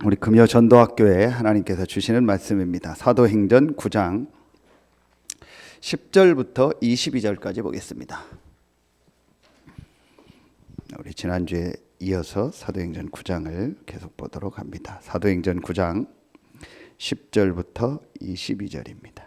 우리 금요 전도학교에 하나님께서 주시는 말씀입니다. 사도행전 9장 10절부터 22절까지 보겠습니다. 우리 지난주에 이어서 사도행전 9장을 계속 보도록 합니다. 사도행전 9장 10절부터 22절입니다.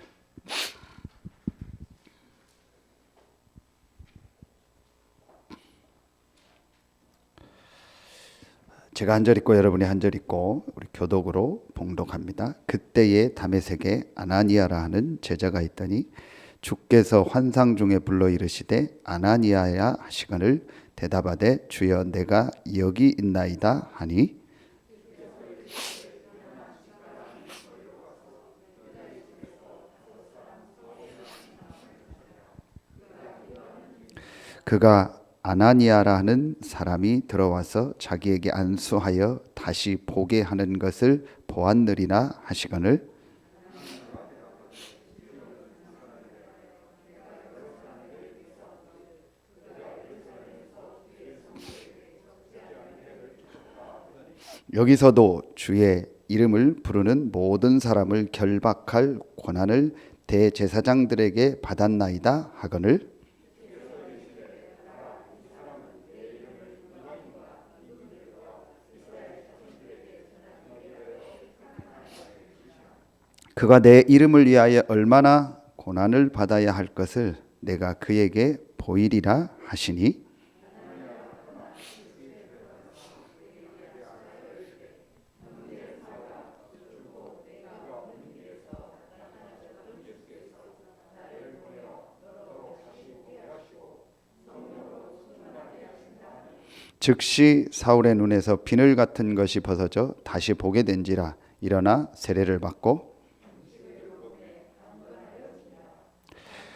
제가 한 절 읽고 여러분이 한 절 읽고 우리 교독으로 봉독합니다. 그때에 다메섹에 아나니아라 하는 제자가 있더니 주께서 환상 중에 불러 이르시되 아나니아야 하시거늘 대답하되 주여 내가 여기 있나이다 하니 그가 아나니아라 하는 사람이 들어와서 자기에게 안수하여 다시 보게 하는 것을 보았느리나 하시거늘 여기서도 주의 이름을 부르는 모든 사람을 결박할 권한을 대제사장들에게 받았나이다 하거늘 그가 내 이름을 위하여 얼마나 고난을 받아야 할 것을 내가 그에게 보이리라 하시니 즉시 사울의 눈에서 비늘 같은 것이 벗어져 다시 보게 된지라 일어나 세례를 받고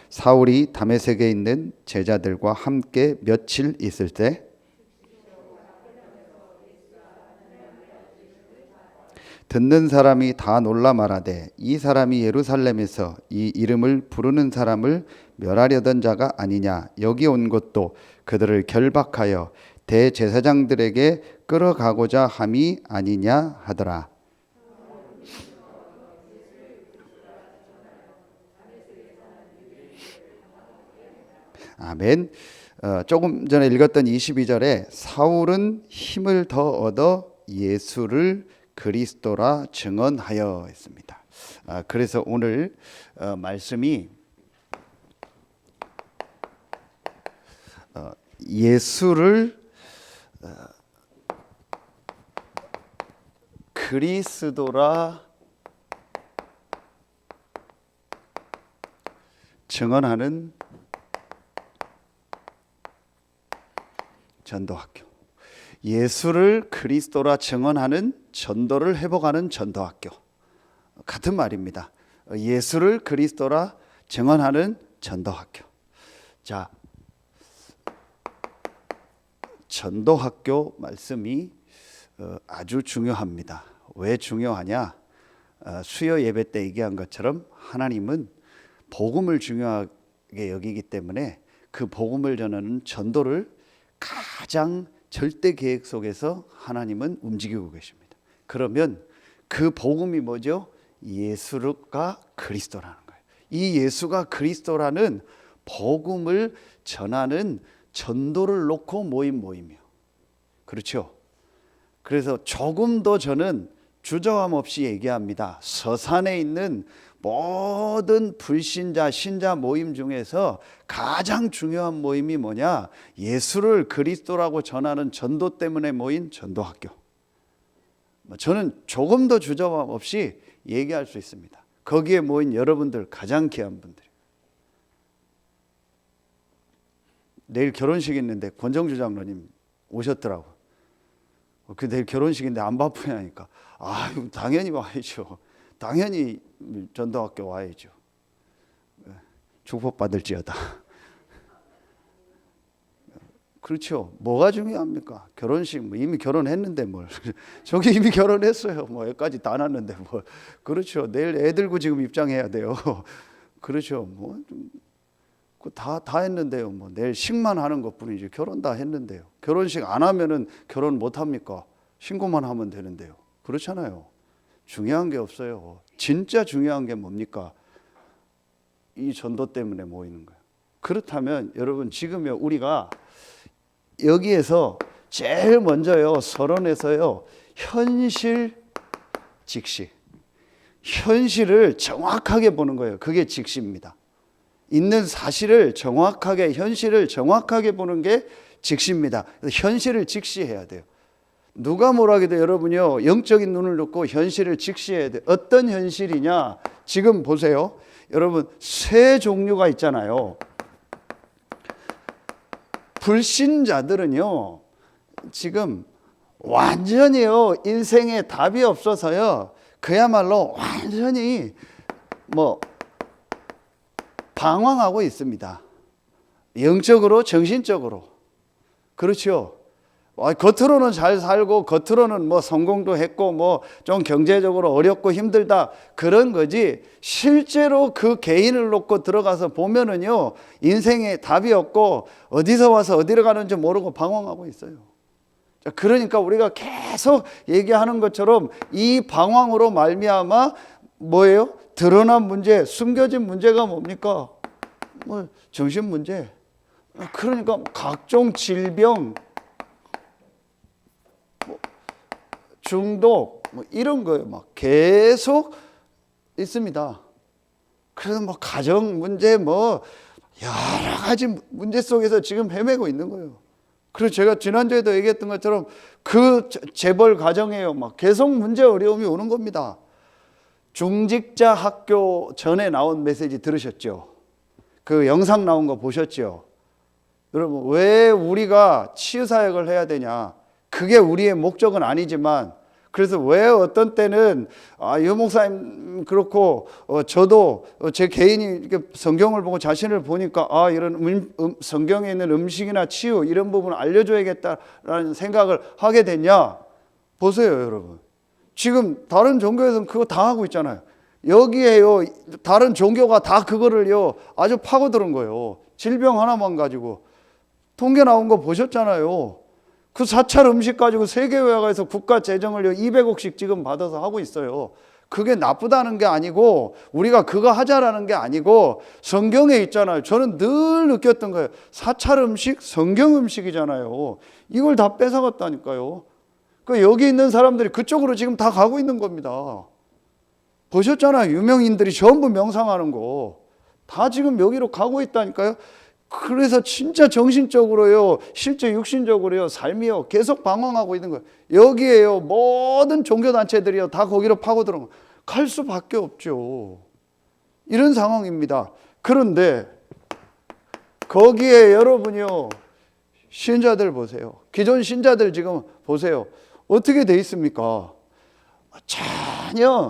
사울이 다메섹에 있는 제자들과 함께 며칠 있을 때 듣는 사람이 다 놀라 말하되 이 사람이 예루살렘에서 이 이름을 부르는 사람을 멸하려던 자가 아니냐 여기 온 것도 그들을 결박하여 대제사장들에게 끌어가고자 함이 아니냐 하더라. 아멘. 조금 전에 읽었던 22절에 사울은 힘을 더 얻어 예수를 그리스도라 증언하여 했습니다. 그래서 오늘 말씀이 예수를 그리스도라 증언하는 전도학교. 예수를 그리스도라 증언하는 전도를 회복하는 전도학교. 같은 말입니다. 예수를 그리스도라 증언하는 전도학교. 자, 전도학교 말씀이 아주 중요합니다. 왜 중요하냐? 수요 예배 때 얘기한 것처럼 하나님은 복음을 중요하게 여기기 때문에 그 복음을 전하는 전도를 가장 절대 계획 속에서 하나님은 움직이고 계십니다. 그러면 그 복음이 뭐죠? 예수가 그리스도라는 거예요. 이 예수가 그리스도라는 복음을 전하는 전도를 놓고 모인 모임이요. 그렇죠? 그래서 조금 더 저는 주저함 없이 얘기합니다. 서산에 있는 모든 불신자, 신자 모임 중에서 가장 중요한 모임이 뭐냐? 예수를 그리스도라고 전하는 전도 때문에 모인 전도학교. 저는 조금 더 주저함 없이 얘기할 수 있습니다. 거기에 모인 여러분들 가장 귀한 분들. 내일 결혼식 있는데 권정주 장로님 오셨더라고. 그 내일 결혼식인데 안 바쁘냐니까. 당연히 와야죠. 당연히 전도학교 와야죠. 축복받을지어다. 그렇죠. 뭐가 중요합니까? 결혼식 이미 결혼했는데 뭘. 저기 이미 결혼했어요. 애까지 다 낳았는데 뭘. 그렇죠. 내일 애 들고 지금 입장해야 돼요. 그렇죠. 다 했는데요. 내일 식만 하는 것뿐이지 결혼 다 했는데요. 결혼식 안 하면은 결혼 못 합니까? 신고만 하면 되는데요. 그렇잖아요. 중요한 게 없어요. 진짜 중요한 게 뭡니까? 이 전도 때문에 모이는 거예요. 그렇다면 여러분 지금요 우리가 여기에서 제일 먼저요 서론에서요 현실 직시, 현실을 정확하게 보는 거예요. 그게 직시입니다. 있는 사실을 정확하게, 현실을 정확하게 보는 게 직시입니다. 현실을 직시해야 돼요. 누가 뭐라 해도 여러분요 영적인 눈을 놓고 현실을 직시해야 돼요. 어떤 현실이냐? 지금 보세요. 여러분 세 종류가 있잖아요. 불신자들은요 지금 완전히요 인생에 답이 없어서요 그야말로 완전히 방황하고 있습니다. 영적으로 정신적으로. 그렇죠. 겉으로는 잘 살고 겉으로는 성공도 했고 좀 경제적으로 어렵고 힘들다 그런 거지, 실제로 그 개인을 놓고 들어가서 보면은요 인생에 답이 없고 어디서 와서 어디로 가는지 모르고 방황하고 있어요. 그러니까 우리가 계속 얘기하는 것처럼 이 방황으로 말미암아 뭐예요? 드러난 문제, 숨겨진 문제가 뭡니까? 정신 문제. 그러니까 각종 질병, 중독 이런 거예요. 막 계속 있습니다. 그래서 가정 문제 여러 가지 문제 속에서 지금 헤매고 있는 거예요. 그리고 제가 지난주에도 얘기했던 것처럼 그 재벌 가정에요 계속 문제 어려움이 오는 겁니다. 중직자 학교 전에 나온 메시지 들으셨죠? 그 영상 나온 거 보셨죠? 여러분 왜 우리가 치유사역을 해야 되냐? 그게 우리의 목적은 아니지만, 그래서 왜 어떤 때는 유 목사님 그렇고 저도 제 개인이 이렇게 성경을 보고 자신을 보니까 이런 성경에 있는 음식이나 치유 이런 부분을 알려줘야겠다라는 생각을 하게 됐냐? 보세요 여러분. 지금 다른 종교에서는 그거 다 하고 있잖아요. 여기에요 다른 종교가 다 그거를요 아주 파고드는 거예요. 질병 하나만 가지고 통계 나온 거 보셨잖아요. 그 사찰 음식 가지고 세계회화에서 국가 재정을 200억씩 지금 받아서 하고 있어요. 그게 나쁘다는 게 아니고 우리가 그거 하자라는 게 아니고 성경에 있잖아요. 저는 늘 느꼈던 거예요. 사찰 음식 성경 음식이잖아요. 이걸 다 뺏어갔다니까요. 그 여기 있는 사람들이 그쪽으로 지금 다 가고 있는 겁니다. 보셨잖아요. 유명인들이 전부 명상하는 거 다 지금 여기로 가고 있다니까요. 그래서 진짜 정신적으로요, 실제 육신적으로요, 삶이요, 계속 방황하고 있는 거예요. 여기에요, 모든 종교단체들이요, 다 거기로 파고들은 거예요. 갈 수밖에 없죠. 이런 상황입니다. 그런데 거기에 여러분이요, 신자들 보세요. 기존 신자들 지금 보세요. 어떻게 돼 있습니까? 전혀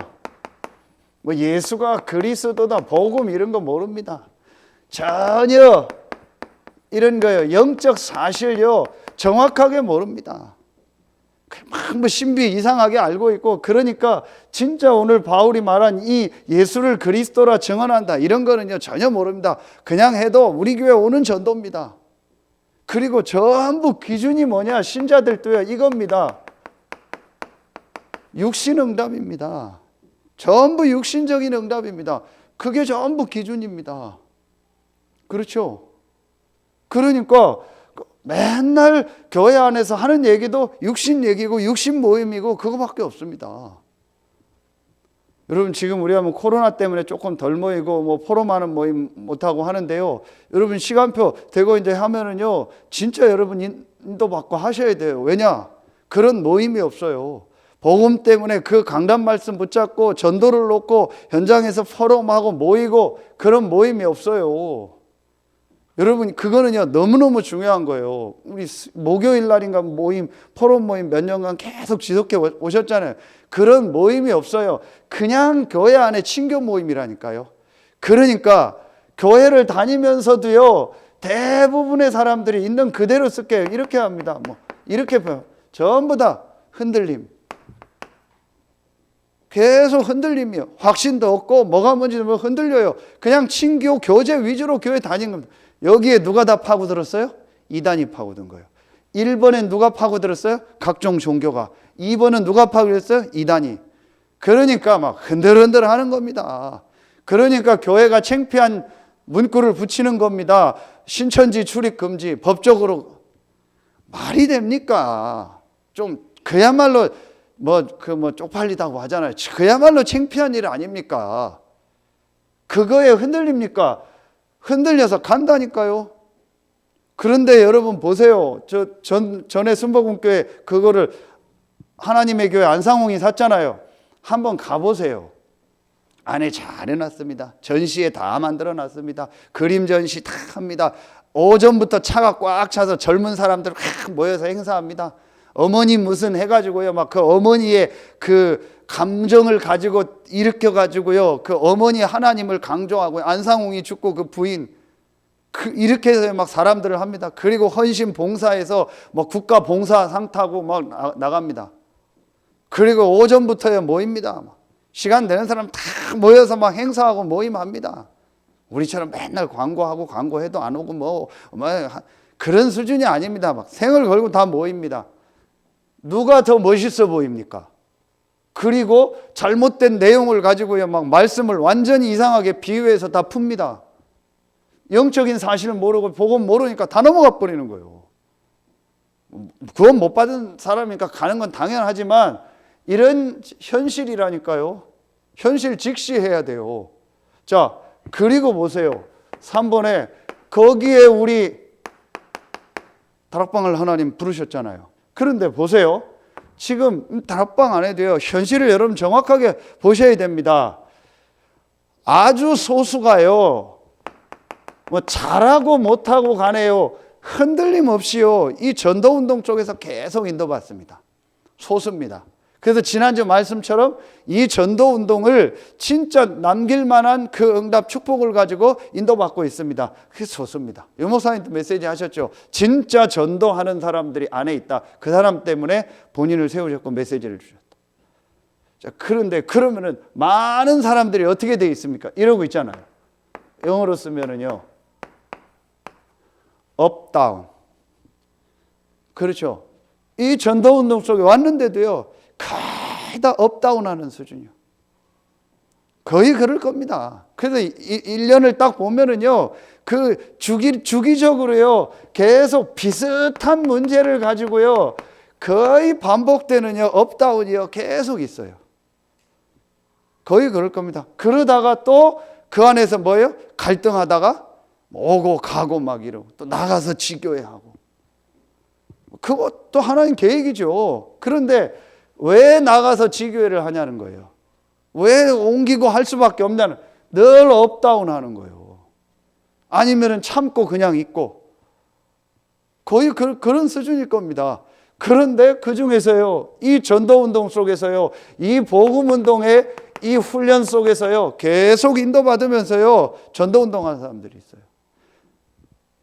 예수가 그리스도다, 복음 이런 거 모릅니다. 전혀 이런 거요, 영적 사실요 정확하게 모릅니다. 막 신비 이상하게 알고 있고, 그러니까 진짜 오늘 바울이 말한 이 예수를 그리스도라 증언한다 이런 거는요 전혀 모릅니다. 그냥 해도 우리 교회 오는 전도입니다. 그리고 전부 기준이 뭐냐, 신자들도요 이겁니다. 육신 응답입니다. 전부 육신적인 응답입니다. 그게 전부 기준입니다. 그렇죠? 그러니까 맨날 교회 안에서 하는 얘기도 육신 얘기고 육신 모임이고 그거밖에 없습니다. 여러분 지금 우리가 코로나 때문에 조금 덜 모이고 포럼 하는 모임 못하고 하는데요. 여러분 시간표 되고 이제 하면은요 진짜 여러분 인도받고 하셔야 돼요. 왜냐? 그런 모임이 없어요. 복음 때문에 그 강단 말씀 붙잡고 전도를 놓고 현장에서 포럼하고 모이고 그런 모임이 없어요. 여러분 그거는요 너무너무 중요한 거예요. 우리 목요일 날인가 모임, 포럼 모임 몇 년간 계속 지속해 오셨잖아요. 그런 모임이 없어요. 그냥 교회 안에 친교 모임이라니까요. 그러니까 교회를 다니면서도요 대부분의 사람들이 있는 그대로 쓸게요. 이렇게 합니다. 이렇게 전부 다 흔들림. 계속 흔들림이요. 확신도 없고 뭐가 뭔지 흔들려요. 그냥 친교 교제 위주로 교회 다닌 겁니다. 여기에 누가 다 파고들었어요? 이단이 파고든 거예요. 1번에 누가 파고들었어요? 각종 종교가. 2번은 누가 파고들었어요? 이단이. 그러니까 막 흔들흔들 하는 겁니다. 그러니까 교회가 창피한 문구를 붙이는 겁니다. 신천지 출입 금지. 법적으로 말이 됩니까? 좀 그야말로 쪽팔리다고 하잖아요. 그야말로 창피한 일 아닙니까? 그거에 흔들립니까? 흔들려서 간다니까요. 그런데 여러분 보세요. 전에 순복음교회 그거를 하나님의 교회 안상홍이 샀잖아요. 한번 가보세요. 안에 잘 해놨습니다. 전시회 다 만들어놨습니다. 그림 전시 다 합니다. 오전부터 차가 꽉 차서 젊은 사람들 모여서 행사합니다. 어머니 무슨 해가지고요. 막 그 어머니의 그 감정을 가지고 일으켜가지고요. 그 어머니 하나님을 강조하고 안상홍이 죽고 그 부인 이렇게 해서 막 사람들을 합니다. 그리고 헌신 봉사에서 뭐 국가 봉사상 타고 막 나갑니다. 그리고 오전부터 모입니다. 시간 되는 사람 다 모여서 막 행사하고 모임합니다. 우리처럼 맨날 광고하고 광고해도 안 오고 뭐 그런 수준이 아닙니다. 막 생을 걸고 다 모입니다. 누가 더 멋있어 보입니까? 그리고 잘못된 내용을 가지고요, 막 말씀을 완전히 이상하게 비유해서 다 풉니다. 영적인 사실을 모르고 복음 모르니까 다 넘어가 버리는 거예요. 구원 못 받은 사람이니까 가는 건 당연하지만 이런 현실이라니까요. 현실 직시해야 돼요. 자, 그리고 보세요. 3번에 거기에 우리 다락방을 하나님 부르셨잖아요. 그런데 보세요. 지금 다락방 안에도요. 현실을 여러분 정확하게 보셔야 됩니다. 아주 소수가요. 뭐 잘하고 못하고 가네요. 흔들림 없이요. 이 전도운동 쪽에서 계속 인도받습니다. 소수입니다. 그래서 지난주 말씀처럼 이 전도운동을 진짜 남길 만한 그 응답 축복을 가지고 인도받고 있습니다. 그게 소수입니다. 유 목사님도 메시지 하셨죠. 진짜 전도하는 사람들이 안에 있다. 그 사람 때문에 본인을 세우셨고 메시지를 주셨다. 자, 그런데 그러면은 많은 사람들이 어떻게 되어 있습니까? 이러고 있잖아요. 영어로 쓰면은요. 업, 다운. 그렇죠. 이 전도운동 속에 왔는데도요. 거의 다 업다운하는 수준이요. 거의 그럴 겁니다. 그래서 1년을 딱 보면은요, 그 주기적으로요, 계속 비슷한 문제를 가지고요, 거의 반복되는요, 업다운이요, 계속 있어요. 거의 그럴 겁니다. 그러다가 또 그 안에서 뭐예요? 갈등하다가 오고 가고 막 이러고 또 나가서 지교회하고. 그것도 하나님 계획이죠. 그런데 왜 나가서 지교회를 하냐는 거예요. 왜 옮기고 할 수밖에 없냐는, 늘 업다운 하는 거예요. 아니면은 참고 그냥 있고. 거의 그런 수준일 겁니다. 그런데 그 중에서요, 이 전도운동 속에서요, 이 복음운동의 이 훈련 속에서요, 계속 인도받으면서요, 전도운동 하는 사람들이 있어요.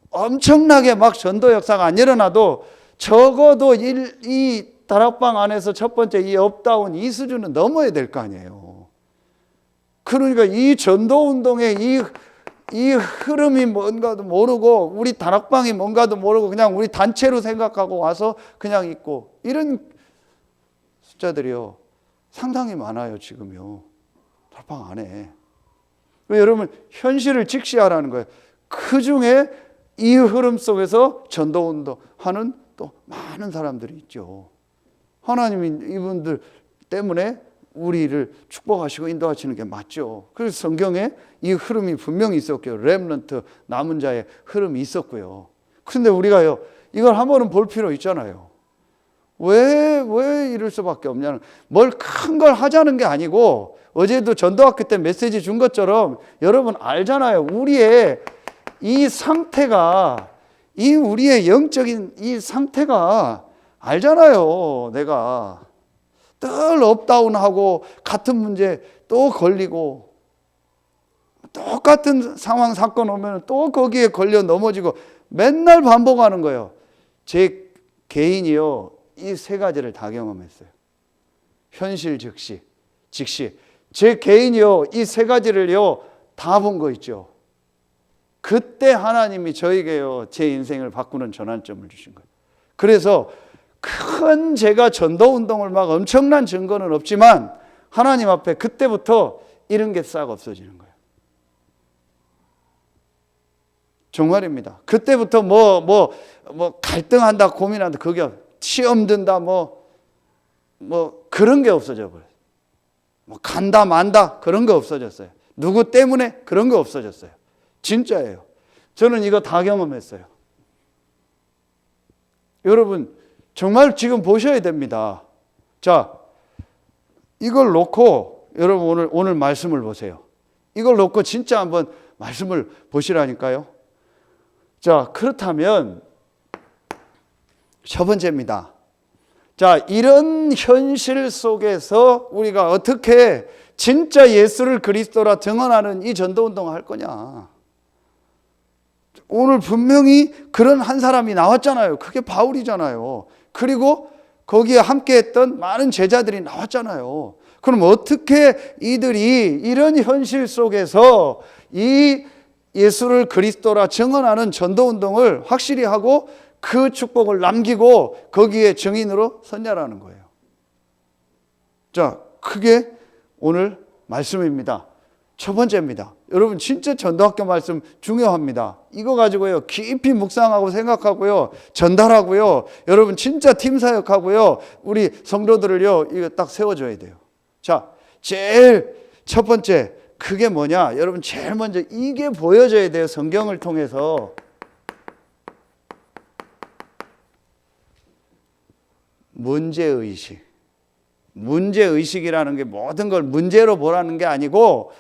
엄청나게 막 전도 역사가 안 일어나도 적어도 이 다락방 안에서 첫 번째 이 업다운 이 수준은 넘어야 될 거 아니에요. 그러니까 이 전도운동의 이 흐름이 뭔가도 모르고 우리 다락방이 뭔가도 모르고 그냥 우리 단체로 생각하고 와서 그냥 있고 이런 숫자들이요. 상당히 많아요, 지금요. 다락방 안에. 여러분 현실을 직시하라는 거예요. 그 중에 이 흐름 속에서 전도운동 하는 또 많은 사람들이 있죠. 하나님이 이분들 때문에 우리를 축복하시고 인도하시는 게 맞죠. 그래서 성경에 이 흐름이 분명히 있었고요. 렘넌트 남은 자의 흐름이 있었고요. 그런데 우리가요, 이걸 한 번은 볼 필요 있잖아요. 왜 이럴 수밖에 없냐는, 뭘 큰 걸 하자는 게 아니고, 어제도 전도학교 때 메시지 준 것처럼 여러분 알잖아요. 우리의 이 상태가, 이 우리의 영적인 이 상태가 알잖아요. 내가 늘 업다운하고 같은 문제 또 걸리고 똑같은 상황 사건 오면 또 거기에 걸려 넘어지고 맨날 반복하는 거예요. 제 개인이요, 이 세 가지를 다 경험했어요. 현실 즉시 제 개인이요, 이 세 가지를요 다 본 거 있죠. 그때 하나님이 저에게요 제 인생을 바꾸는 전환점을 주신 거예요. 그래서 큰 제가 전도운동을 막 엄청난 증거는 없지만 하나님 앞에 그때부터 이런 게 싹 없어지는 거예요. 정말입니다. 그때부터 뭐 갈등한다, 고민한다, 그게 시험 든다, 뭐 그런 게 없어져 버려요. 뭐 간다, 만다, 그런 거 없어졌어요. 누구 때문에 그런 거 없어졌어요. 진짜예요. 저는 이거 다 경험했어요. 여러분, 정말 지금 보셔야 됩니다. 자, 이걸 놓고 여러분 오늘 말씀을 보세요. 이걸 놓고 진짜 한번 말씀을 보시라니까요. 자, 그렇다면 첫 번째입니다. 자, 이런 현실 속에서 우리가 어떻게 진짜 예수를 그리스도라 증언하는 이 전도운동을 할 거냐. 오늘 분명히 그런 한 사람이 나왔잖아요. 그게 바울이잖아요. 그리고 거기에 함께했던 많은 제자들이 나왔잖아요. 그럼 어떻게 이들이 이런 현실 속에서 이 예수를 그리스도라 증언하는 전도운동을 확실히 하고 그 축복을 남기고 거기에 증인으로 섰냐라는 거예요. 자, 그게 오늘 말씀입니다. 첫 번째입니다. 여러분 진짜 전도학교 말씀 중요합니다. 이거 가지고요 깊이 묵상하고 생각하고요 전달하고요 여러분 진짜 팀 사역하고요 우리 성도들을요 이거 딱 세워줘야 돼요. 자, 제일 첫 번째 그게 뭐냐? 여러분 제일 먼저 이게 보여져야 돼요. 성경을 통해서. 문제의식. 문제의식이라는 게 모든 걸 문제로 보라는 게 아니고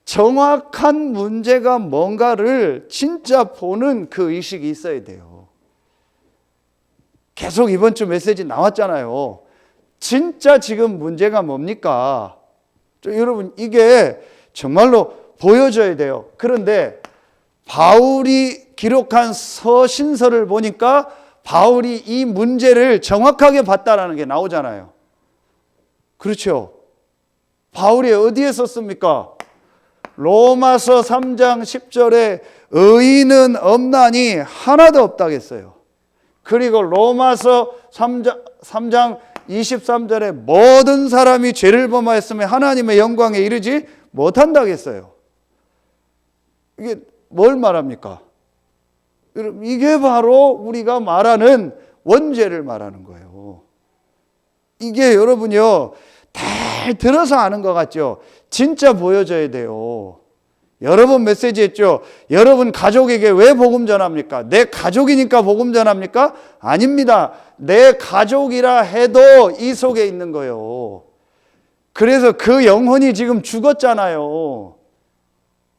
정확한 문제가 뭔가를 진짜 보는 그 의식이 있어야 돼요. 계속 이번 주 메시지 나왔잖아요. 진짜 지금 문제가 뭡니까? 여러분 이게 정말로 보여져야 돼요. 그런데 바울이 기록한 서신서를 보니까 바울이 이 문제를 정확하게 봤다라는 게 나오잖아요. 그렇죠? 바울이 어디에 썼습니까? 로마서 3장 10절에 의인은 없나니 하나도 없다고 했어요. 그리고 로마서 3장 23절에 모든 사람이 죄를 범하였으면 하나님의 영광에 이르지 못한다고 했어요. 이게 뭘 말합니까? 여러분, 이게 바로 우리가 말하는 원죄를 말하는 거예요. 이게 여러분요, 잘 들어서 아는 것 같죠? 진짜 보여져야 돼요. 여러 번 메시지 했죠? 여러분 가족에게 왜 복음 전합니까? 내 가족이니까 복음 전합니까? 아닙니다. 내 가족이라 해도 이 속에 있는 거예요. 그래서 그 영혼이 지금 죽었잖아요.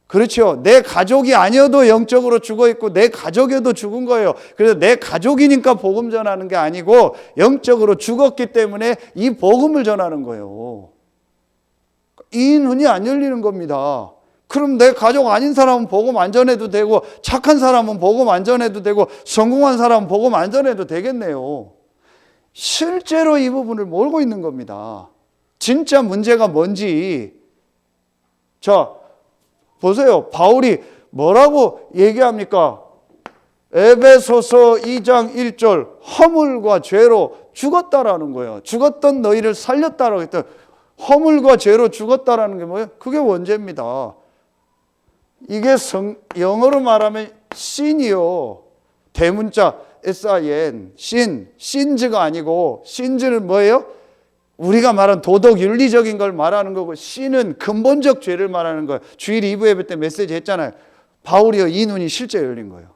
그렇죠. 내 가족이 아니어도 영적으로 죽어 있고 내 가족에도 죽은 거예요. 그래서 내 가족이니까 복음 전하는 게 아니고 영적으로 죽었기 때문에 이 복음을 전하는 거예요. 이 눈이 안 열리는 겁니다. 그럼 내 가족 아닌 사람은 복음 안 전해도 되고 착한 사람은 복음 안 전해도 되고 성공한 사람은 복음 안 전해도 되겠네요. 실제로 이 부분을 모르고 있는 겁니다. 진짜 문제가 뭔지. 자, 보세요. 바울이 뭐라고 얘기합니까? 에베소서 2장 1절 허물과 죄로 죽었다라는 거예요. 죽었던 너희를 살렸다라고 했더니 허물과 죄로 죽었다라는 게 뭐예요? 그게 원죄입니다. 이게 영어로 말하면 sin이요. 대문자 sin, sins가 아니고 sins는 뭐예요? 우리가 말한 도덕 윤리적인 걸 말하는 거고 sin은 근본적 죄를 말하는 거예요. 주일 2부 예배 때 메시지 했잖아요. 바울이요 이 눈이 실제 열린 거예요.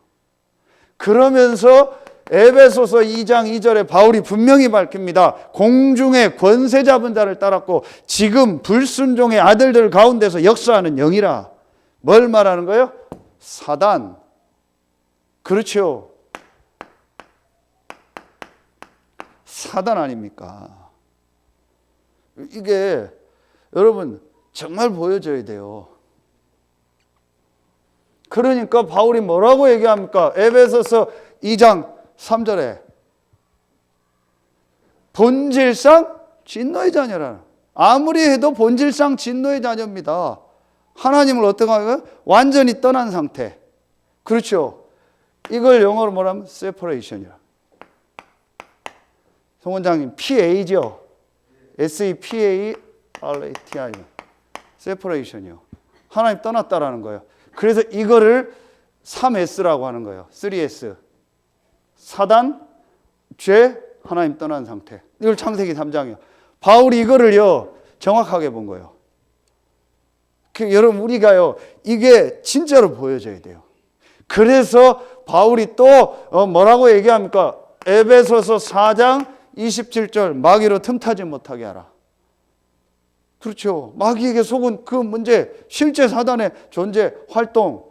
그러면서 에베소서 2장 2절에 바울이 분명히 밝힙니다. 공중의 권세 잡은 자를 따랐고 지금 불순종의 아들들 가운데서 역사하는 영이라. 뭘 말하는 거예요? 사단. 그렇죠. 사단 아닙니까? 이게 여러분 정말 보여줘야 돼요. 그러니까 바울이 뭐라고 얘기합니까? 에베소서 2장 3절에 본질상 진노의 자녀라. 아무리 해도 본질상 진노의 자녀입니다. 하나님을 어떻게 하면 완전히 떠난 상태. 그렇죠. 이걸 영어로 뭐라면 separation이라. 송 원장님, PA죠? SEPARATI. separation이요. 하나님 떠났다라는 거예요. 그래서 이거를 3S라고 하는 거예요. 3S. 사단, 죄, 하나님 떠난 상태. 이걸 창세기 3장이요. 바울이 이거를요, 정확하게 본 거예요. 여러분, 우리가요, 이게 진짜로 보여져야 돼요. 그래서 바울이 또 뭐라고 얘기합니까? 에베소서 4장 27절, 마귀로 틈타지 못하게 하라. 그렇죠. 마귀에게 속은 그 문제, 실제 사단의 존재, 활동.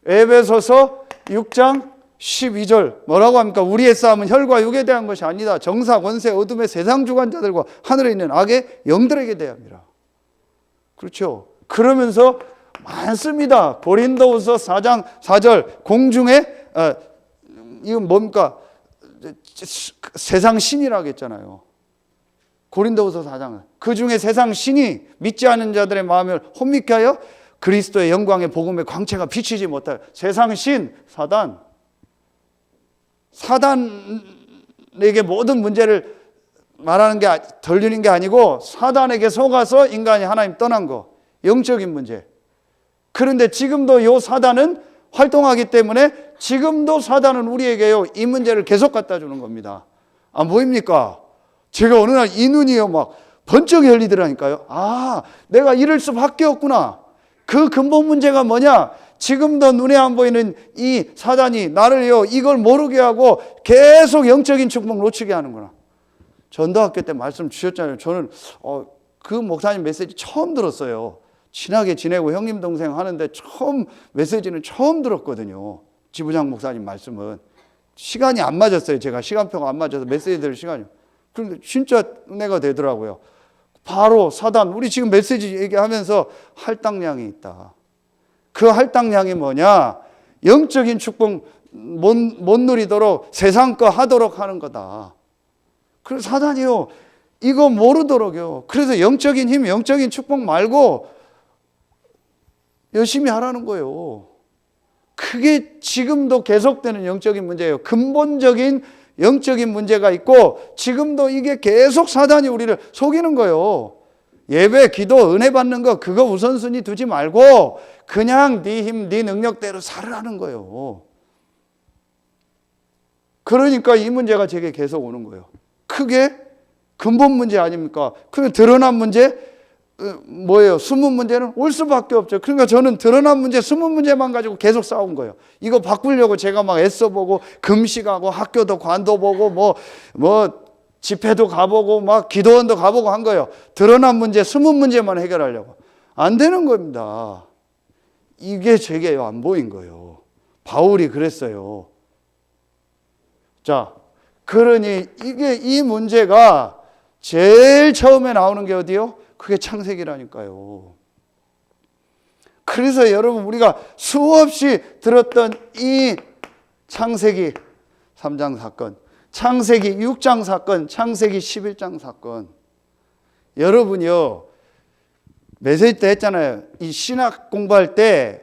에베소서 6장 12절 뭐라고 합니까? 우리의 싸움은 혈과 육에 대한 것이 아니다. 정사, 권세, 어둠의 세상 주관자들과 하늘에 있는 악의 영들에게 대함이라. 그렇죠. 그러면서 많습니다. 고린도후서 4장 4절 공중에 이건 뭡니까? 세상 신이라고 했잖아요. 고린도후서 4장은 그 중에 세상 신이 믿지 않는 자들의 마음을 혼미케 하여 그리스도의 영광의 복음의 광채가 비치지 못하여 세상 신 사단에게 모든 문제를 말하는 게 돌리는 게 아니고 사단에게 속아서 인간이 하나님 떠난 거, 영적인 문제. 그런데 지금도 요 사단은 활동하기 때문에 지금도 사단은 우리에게요 이 문제를 계속 갖다 주는 겁니다. 안 보입니까? 제가 어느 날 이 눈이요 막 번쩍 열리더라니까요. 아, 내가 이럴 수밖에 없구나. 그 근본 문제가 뭐냐? 지금도 눈에 안 보이는 이 사단이 나를요 이걸 모르게 하고 계속 영적인 축복 놓치게 하는구나. 전도학교 때 말씀 주셨잖아요. 저는 그 목사님 메시지 처음 들었어요. 친하게 지내고 형님 동생 하는데 메시지는 처음 들었거든요. 지부장 목사님 말씀은 시간이 안 맞았어요. 제가 시간표가 안 맞아서 메시지 들을 시간이. 그런데 진짜 은혜가 되더라고요. 바로 사단, 우리 지금 메시지 얘기하면서 할당량이 있다. 그 할당량이 뭐냐? 영적인 축복 못 누리도록 세상 거 하도록 하는 거다. 그래서 사단이요 이거 모르도록요. 그래서 영적인 힘, 영적인 축복 말고 열심히 하라는 거예요. 그게 지금도 계속되는 영적인 문제예요. 근본적인 영적인 문제가 있고 지금도 이게 계속 사단이 우리를 속이는 거예요. 예배, 기도, 은혜 받는 거 그거 우선순위 두지 말고 그냥 네 힘, 네 능력대로 살으라는 거예요. 그러니까 이 문제가 제게 계속 오는 거예요. 크게 근본 문제 아닙니까? 그러면 드러난 문제 뭐예요? 숨은 문제는 올 수밖에 없죠. 그러니까 저는 드러난 문제, 숨은 문제만 가지고 계속 싸운 거예요. 이거 바꾸려고 제가 막 애써보고 금식하고 학교도 관둬보고 뭐 집회도 가보고 막 기도원도 가보고 한 거예요. 드러난 문제, 숨은 문제만 해결하려고. 안 되는 겁니다. 이게 제게 안 보인 거예요. 바울이 그랬어요. 자, 그러니 이 문제가 제일 처음에 나오는 게 어디요? 그게 창세기라니까요. 그래서 여러분 우리가 수없이 들었던 이 창세기 3장 사건, 창세기 6장 사건, 창세기 11장 사건. 여러분이요 메시지 때 했잖아요. 이 신학 공부할 때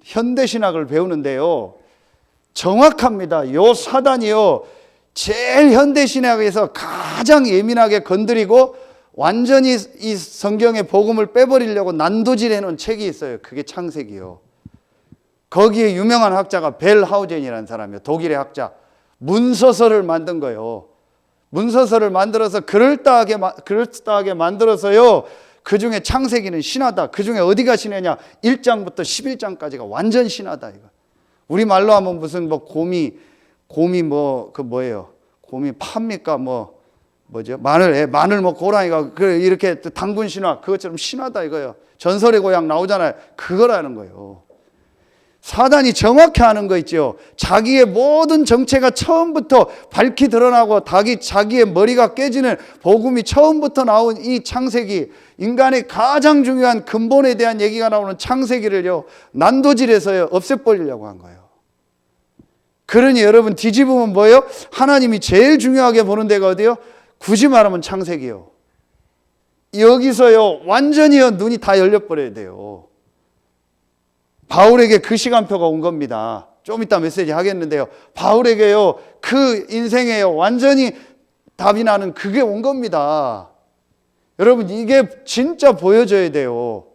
현대신학을 배우는데요 정확합니다. 요 사단이요 제일 현대신학에서 가장 예민하게 건드리고 완전히 이 성경의 복음을 빼버리려고 난도질해 놓은 책이 있어요. 그게 창세기요. 거기에 유명한 학자가 벨 하우젠이라는 사람이에요. 독일의 학자. 문서서를 만든 거예요. 문서서를 만들어서 그럴싸하게 만들어서요. 그 중에 창세기는 신하다. 그 중에 어디가 신하냐? 1장부터 11장까지가 완전 신하다. 이거. 우리 말로 하면 무슨 곰이 뭐예요? 곰이 팝니까? 뭐죠? 마늘 먹고 호랑이가 이렇게 당군 신화 그것처럼 신화다 이거예요. 전설의 고향 나오잖아요. 그거라는 거예요. 사단이 정확히 하는 거 있죠. 자기의 모든 정체가 처음부터 밝히 드러나고 자기의 머리가 깨지는 복음이 처음부터 나온 이 창세기, 인간의 가장 중요한 근본에 대한 얘기가 나오는 창세기를요 난도질해서요 없애버리려고 한 거예요. 그러니 여러분 뒤집으면 뭐예요? 하나님이 제일 중요하게 보는 데가 어디요? 굳이 말하면 창세기요. 여기서요 완전히요 눈이 다 열려버려야 돼요. 바울에게 그 시간표가 온 겁니다. 좀 이따 메시지 하겠는데요. 바울에게요 그 인생에요 완전히 답이 나는 그게 온 겁니다. 여러분, 이게 진짜 보여져야 돼요.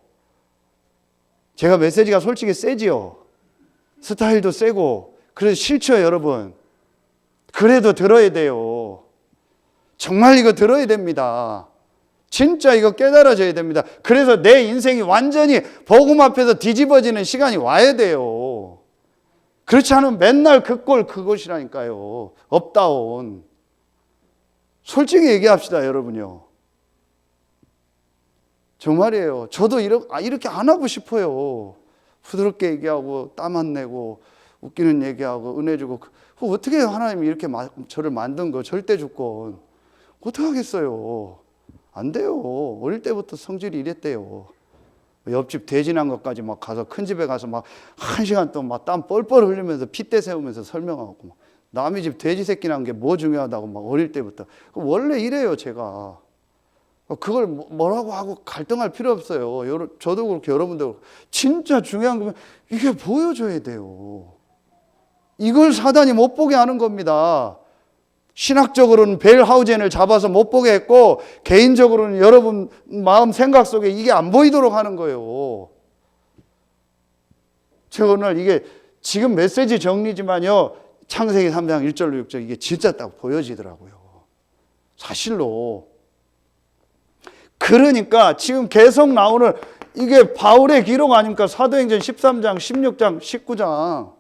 제가 메시지가 솔직히 세지요. 스타일도 세고 그래서 싫죠, 여러분. 그래도 들어야 돼요. 정말 이거 들어야 됩니다. 진짜 이거 깨달아져야 됩니다. 그래서 내 인생이 완전히 복음 앞에서 뒤집어지는 시간이 와야 돼요. 그렇지 않으면 맨날 그 꼴 그것이라니까요. 업다운. 솔직히 얘기합시다, 여러분요. 정말이에요. 저도 이렇게 안 하고 싶어요. 부드럽게 얘기하고 땀 안 내고 웃기는 얘기하고 은혜 주고. 어떻게 하나님이 이렇게 저를 만든 거 절대 주권 어떻게 하겠어요. 안 돼요. 어릴 때부터 성질이 이랬대요. 옆집 돼지 난 것까지 막 가서 큰 집에 가서 막 1시간 동안 막 땀 뻘뻘 흘리면서 핏대 세우면서 설명하고 막 남의 집 돼지 새끼 난 게 뭐 중요하다고 막 어릴 때부터. 원래 이래요, 제가. 그걸 뭐라고 하고 갈등할 필요 없어요. 저도 그렇고 여러분도 그렇고. 진짜 중요한 거면 이게 보여줘야 돼요. 이걸 사단이 못 보게 하는 겁니다. 신학적으로는 벨하우젠을 잡아서 못 보게 했고 개인적으로는 여러분 마음 생각 속에 이게 안 보이도록 하는 거예요. 제가 오늘 이게 지금 메시지 정리지만요. 창세기 3장 1절로 6절 이게 진짜 딱 보여지더라고요. 사실로. 그러니까 지금 계속 나오는 이게 바울의 기록 아닙니까? 사도행전 13장, 16장, 19장.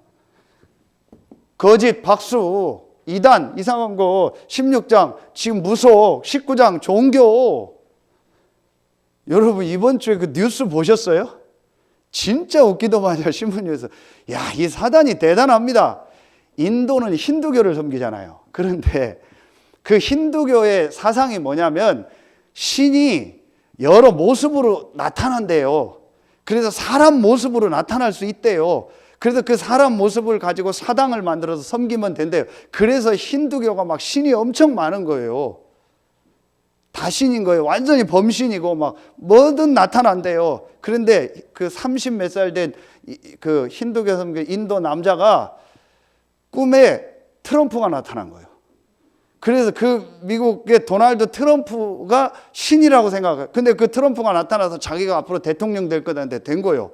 거짓, 박수, 이단, 이상한 거, 16장, 지금 무속, 19장, 종교. 여러분, 이번 주에 그 뉴스 보셨어요? 진짜 웃기더만요, 신문에서. 야, 이 사단이 대단합니다. 인도는 힌두교를 섬기잖아요. 그런데 그 힌두교의 사상이 뭐냐면 신이 여러 모습으로 나타난대요. 그래서 사람 모습으로 나타날 수 있대요. 그래서 그 사람 모습을 가지고 사당을 만들어서 섬기면 된대요. 그래서 힌두교가 막 신이 엄청 많은 거예요. 다 신인 거예요. 완전히 범신이고 막 뭐든 나타난대요. 그런데 그 30 몇 살 된 그 힌두교 섬기 인도 남자가 꿈에 트럼프가 나타난 거예요. 그래서 그 미국의 도널드 트럼프가 신이라고 생각해요. 근데 그 트럼프가 나타나서 자기가 앞으로 대통령 될 거다는데 된 거예요.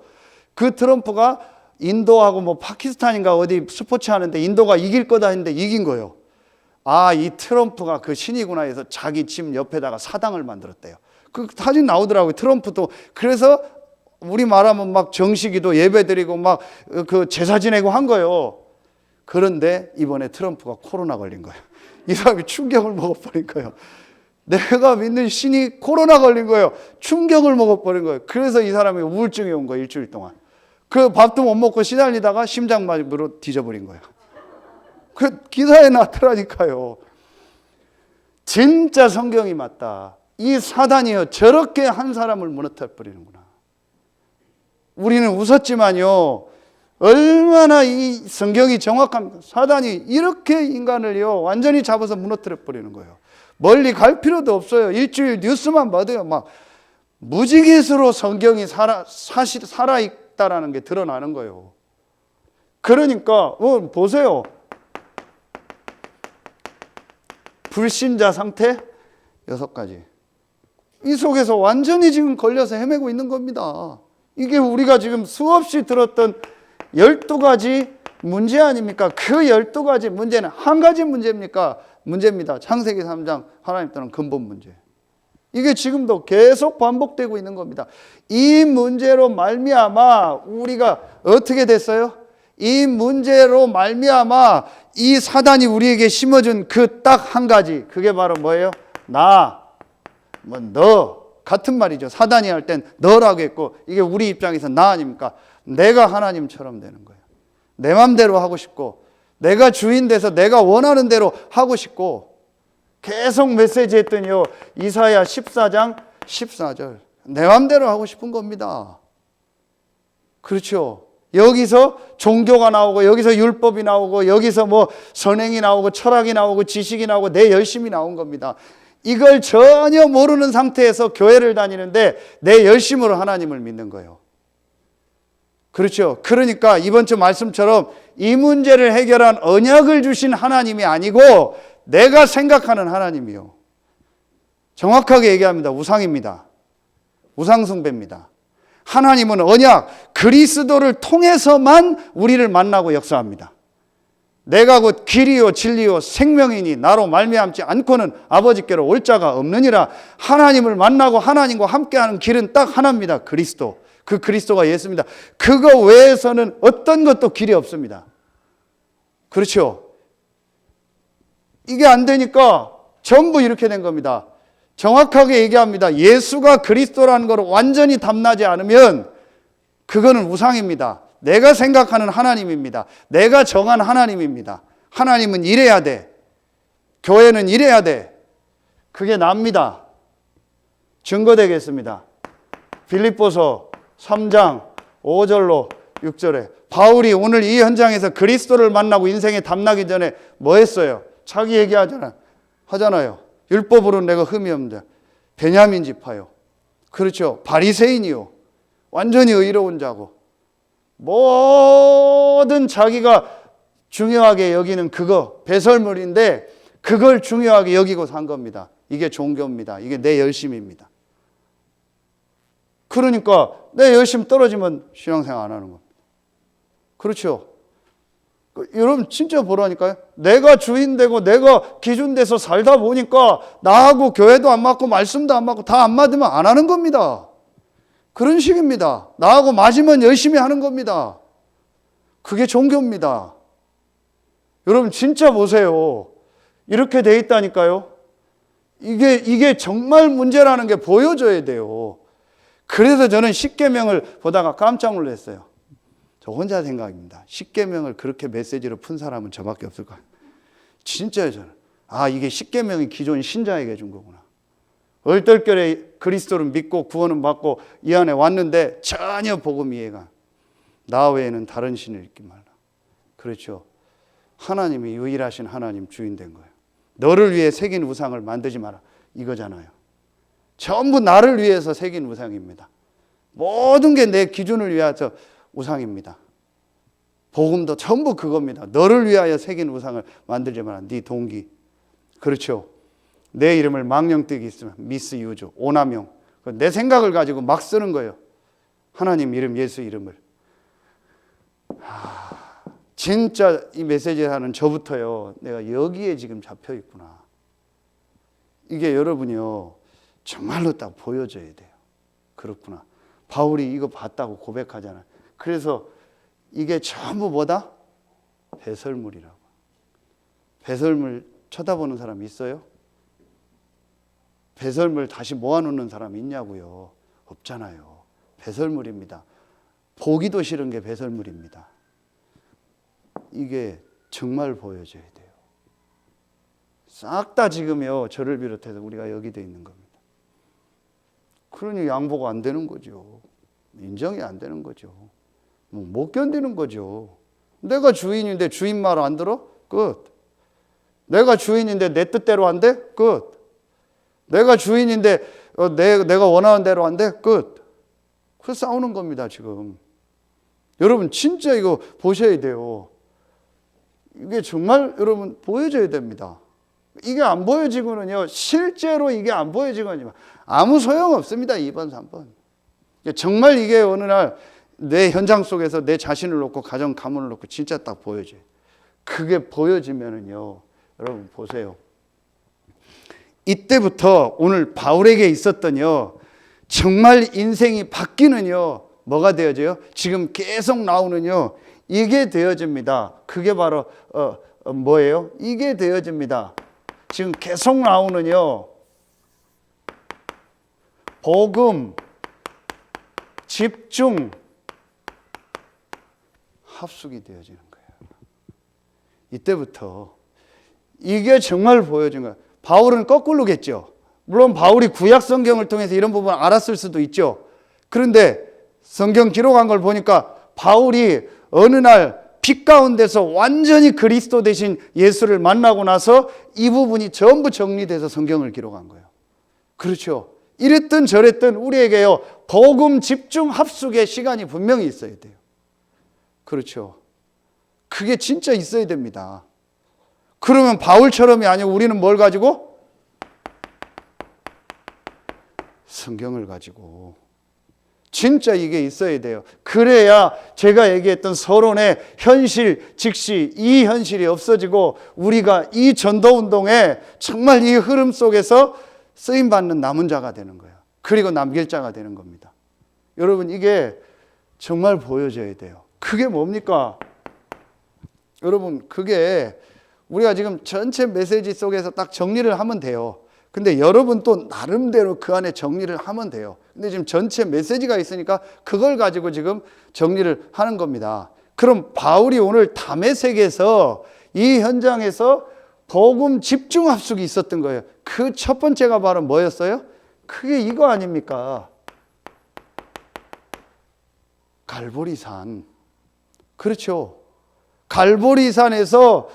그 트럼프가 인도하고 뭐 파키스탄인가 어디 스포츠 하는데 인도가 이길 거다 했는데 이긴 거예요. 아, 이 트럼프가 그 신이구나 해서 자기 집 옆에다가 사당을 만들었대요. 그 사진 나오더라고요. 트럼프도. 그래서 우리 말하면 막 정식이도 예배 드리고 막 그 제사 지내고 한 거예요. 그런데 이번에 트럼프가 코로나 걸린 거예요. 이 사람이 충격을 먹어버린 거예요. 내가 믿는 신이 코로나 걸린 거예요. 충격을 먹어버린 거예요. 그래서 이 사람이 우울증이 온 거예요. 일주일 동안. 그 밥도 못 먹고 시달리다가 심장마비로 뒤져버린 거예요. 그 기사에 나더라니까요. 진짜 성경이 맞다. 이 사단이요, 저렇게 한 사람을 무너뜨려 버리는구나. 우리는 웃었지만요, 얼마나 이 성경이 정확합니까? 사단이 이렇게 인간을요 완전히 잡아서 무너뜨려 버리는 거예요. 멀리 갈 필요도 없어요. 일주일 뉴스만 봐도요 막 무지개수로 성경이 살아있다라는 게 드러나는 거예요. 그러니까 보세요. 불신자 상태 6가지. 이 속에서 완전히 지금 걸려서 헤매고 있는 겁니다. 이게 우리가 지금 수없이 들었던 12가지 문제 아닙니까? 그 12가지 문제는 한 가지 문제입니까? 문제입니다. 창세기 3장 하나님 떠난 근본 문제. 이게 지금도 계속 반복되고 있는 겁니다. 이 문제로 말미암아 우리가 어떻게 됐어요? 이 문제로 말미암아 이 사단이 우리에게 심어준 그 딱 한 가지, 그게 바로 뭐예요? 너 같은 말이죠. 사단이 할 땐 너라고 했고 이게 우리 입장에서 나 아닙니까? 내가 하나님처럼 되는 거예요. 내 맘대로 하고 싶고 내가 주인 돼서 내가 원하는 대로 하고 싶고 계속 메시지 했더니요 이사야 14장 14절 내 맘대로 하고 싶은 겁니다. 그렇죠. 여기서 종교가 나오고 여기서 율법이 나오고 여기서 뭐 선행이 나오고 철학이 나오고 지식이 나오고 내 열심이 나온 겁니다. 이걸 전혀 모르는 상태에서 교회를 다니는데 내 열심으로 하나님을 믿는 거예요. 그렇죠. 그러니까 이번 주 말씀처럼 이 문제를 해결한 언약을 주신 하나님이 아니고 내가 생각하는 하나님이요. 정확하게 얘기합니다. 우상입니다. 우상숭배입니다. 하나님은 언약, 그리스도를 통해서만 우리를 만나고 역사합니다. 내가 곧 길이요 진리요 생명이니 나로 말미암지 않고는 아버지께로 올 자가 없느니라. 하나님을 만나고 하나님과 함께하는 길은 딱 하나입니다. 그리스도. 그 그리스도가 예수입니다. 그거 외에서는 어떤 것도 길이 없습니다. 그렇죠? 이게 안 되니까 전부 이렇게 된 겁니다. 정확하게 얘기합니다. 예수가 그리스도라는 걸 완전히 담나지 않으면 그거는 우상입니다. 내가 생각하는 하나님입니다. 내가 정한 하나님입니다. 하나님은 이래야 돼. 교회는 이래야 돼. 그게 납니다. 증거되겠습니다. 빌립보서 3장 5절로 6절에 바울이 오늘 이 현장에서 그리스도를 만나고 인생에 담나기 전에 뭐 했어요? 자기 하잖아요. 율법으로는 내가 흠이 없는데 베냐민 지파요. 그렇죠. 바리새인이요. 완전히 의로운 자고 모든 자기가 중요하게 여기는 그거 배설물인데 그걸 중요하게 여기고 산 겁니다. 이게 종교입니다. 이게 내 열심입니다. 그러니까 내 열심 떨어지면 신앙생활 안 하는 겁니다. 그렇죠. 여러분 진짜 보라니까요. 내가 주인 되고 내가 기준 돼서 살다 보니까 나하고 교회도 안 맞고 말씀도 안 맞고 다 안 맞으면 안 하는 겁니다. 그런 식입니다. 나하고 맞으면 열심히 하는 겁니다. 그게 종교입니다. 여러분 진짜 보세요. 이렇게 돼 있다니까요. 이게 정말 문제라는 게 보여줘야 돼요. 그래서 저는 십계명을 보다가 깜짝 놀랐어요. 저 혼자 생각입니다. 십계명을 그렇게 메시지로 푼 사람은 저밖에 없을 거예요. 진짜요, 저는. 이게 십계명이 기존 신자에게 준 거구나. 얼떨결에 그리스도를 믿고 구원은 받고 이 안에 왔는데 전혀 복음 이해가. 나 외에는 다른 신을 잊지 말라. 그렇죠. 하나님이 유일하신 하나님 주인 된 거예요. 너를 위해 새긴 우상을 만들지 마라. 이거잖아요. 전부 나를 위해서 새긴 우상입니다. 모든 게 내 기준을 위해서 우상입니다. 복음도 전부 그겁니다. 너를 위하여 새긴 우상을 만들지 마라. 네 동기. 그렇죠. 내 이름을 망령되게 있으면 미스유즈, 오남용. 내 생각을 가지고 막 쓰는 거예요. 하나님 이름, 예수 이름을. 진짜 이 메시지를 하는 저부터요. 내가 여기에 지금 잡혀 있구나. 이게 여러분이요. 정말로 딱 보여줘야 돼요. 그렇구나. 바울이 이거 봤다고 고백하잖아요. 그래서 이게 전부 뭐다? 배설물이라고. 배설물 쳐다보는 사람 있어요? 배설물 다시 모아놓는 사람 있냐고요? 없잖아요. 배설물입니다. 보기도 싫은 게 배설물입니다. 이게 정말 보여줘야 돼요. 싹 다 지금요. 저를 비롯해서 우리가 여기 돼 있는 겁니다. 그러니 양보가 안 되는 거죠. 인정이 안 되는 거죠. 못 견디는 거죠. 내가 주인인데 주인 말 안 들어? 끝. 내가 주인인데 내 뜻대로 안 돼? 끝. 내가 주인인데 내가 원하는 대로 안 돼? 끝. 그래서 싸우는 겁니다, 지금. 여러분 진짜 이거 보셔야 돼요. 이게 정말 여러분 보여줘야 됩니다. 이게 안 보여지고는요, 실제로 이게 안 보여지거든요. 아무 소용없습니다, 2번, 3번. 정말 이게 어느 날 내 현장 속에서 내 자신을 놓고 가정 가문을 놓고 진짜 딱 보여져요. 그게 보여지면은요, 여러분 보세요. 이때부터 오늘 바울에게 있었던요, 정말 인생이 바뀌는요, 뭐가 되어져요? 지금 계속 나오는요, 이게 되어집니다. 그게 바로 뭐예요? 이게 되어집니다. 지금 계속 나오는요, 복음, 집중, 합숙이 되어지는 거예요. 이때부터 이게 정말 보여진 거예요. 바울은 거꾸로겠죠. 물론 바울이 구약 성경을 통해서 이런 부분을 알았을 수도 있죠. 그런데 성경 기록한 걸 보니까 바울이 어느 날 빛 가운데서 완전히 그리스도 대신 예수를 만나고 나서 이 부분이 전부 정리돼서 성경을 기록한 거예요. 그렇죠. 이랬든 저랬든 우리에게요, 복음 집중 합숙의 시간이 분명히 있어야 돼요. 그렇죠. 그게 진짜 있어야 됩니다. 그러면 바울처럼이 아니고 우리는 뭘 가지고? 성경을 가지고. 진짜 이게 있어야 돼요. 그래야 제가 얘기했던 서론의 현실, 즉시 이 현실이 없어지고 우리가 이 전도운동에 정말 이 흐름 속에서 쓰임받는 남은 자가 되는 거예요. 그리고 남길 자가 되는 겁니다. 여러분, 이게 정말 보여져야 돼요. 그게 뭡니까? 여러분, 그게 우리가 지금 전체 메시지 속에서 딱 정리를 하면 돼요. 근데 여러분 또 나름대로 그 안에 정리를 하면 돼요. 근데 지금 전체 메시지가 있으니까 그걸 가지고 지금 정리를 하는 겁니다. 그럼 바울이 오늘 다메섹에서 이 현장에서 복음 집중 합숙이 있었던 거예요. 그 첫 번째가 바로 뭐였어요? 그게 이거 아닙니까? 갈보리산. 그렇죠. 갈보리산에서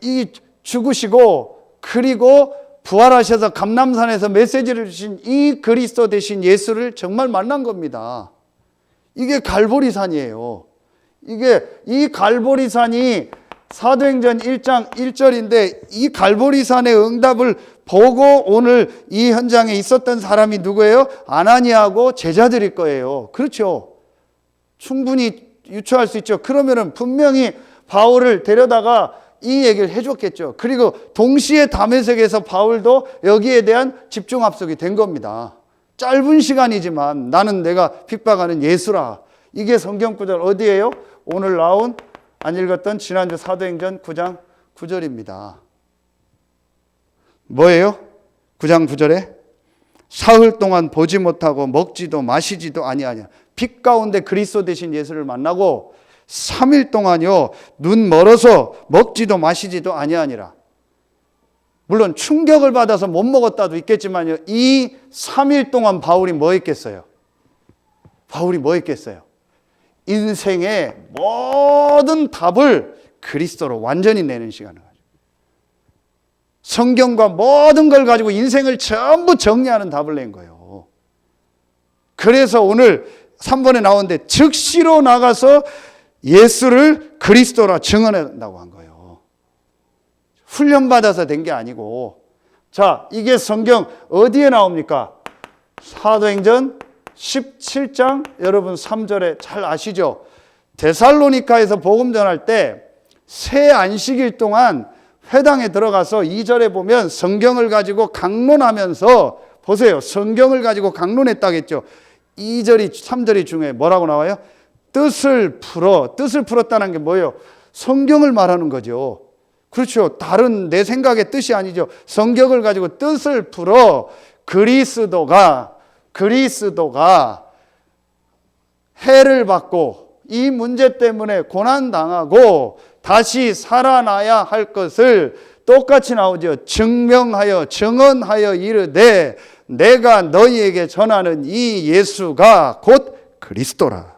이 죽으시고 그리고 부활하셔서 감람산에서 메시지를 주신 이 그리스도 되신 예수를 정말 만난 겁니다. 이게 갈보리산이에요. 이게 이 갈보리산이 사도행전 1장 1절인데 이 갈보리산의 응답을 보고 오늘 이 현장에 있었던 사람이 누구예요? 아나니아하고 제자들일 거예요. 그렇죠. 충분히 유추할 수 있죠. 그러면은 분명히 바울을 데려다가 이 얘기를 해줬겠죠. 그리고 동시에 다메섹에서 바울도 여기에 대한 집중 합숙이 된 겁니다. 짧은 시간이지만 나는 내가 핍박하는 예수라. 이게 성경 구절 어디예요? 오늘 나온 안 읽었던 지난주 사도행전 9장 9절입니다. 뭐예요? 9장 9절에 사흘 동안 보지 못하고 먹지도 마시지도 아니하냐. 빛 가운데 그리스도 되신 예수를 만나고 3일 동안요 눈 멀어서 먹지도 마시지도 아니하니라. 물론 충격을 받아서 못 먹었다도 있겠지만요 이 3일 동안 바울이 뭐 했겠어요? 바울이 뭐 했겠어요? 인생의 모든 답을 그리스도로 완전히 내는 시간을 가지고 성경과 모든 걸 가지고 인생을 전부 정리하는 답을 낸 거예요. 그래서 오늘 3번에 나오는데 즉시로 나가서 예수를 그리스도라 증언한다고 한 거예요. 훈련받아서 된 게 아니고. 자, 이게 성경 어디에 나옵니까? 사도행전 17장 여러분 3절에 잘 아시죠? 데살로니카에서 복음 전할 때 새 안식일 동안 회당에 들어가서 2절에 보면 성경을 가지고 강론하면서 보세요. 성경을 가지고 강론했다겠죠. 2절이 3절이 중요해. 뭐라고 나와요? 뜻을 풀었다는 게 뭐예요? 성경을 말하는 거죠. 그렇죠. 다른 내 생각의 뜻이 아니죠. 성경을 가지고 뜻을 풀어 그리스도가 해를 받고 이 문제 때문에 고난당하고 다시 살아나야 할 것을 똑같이 나오죠. 증언하여 이르되 내가 너희에게 전하는 이 예수가 곧 그리스도라.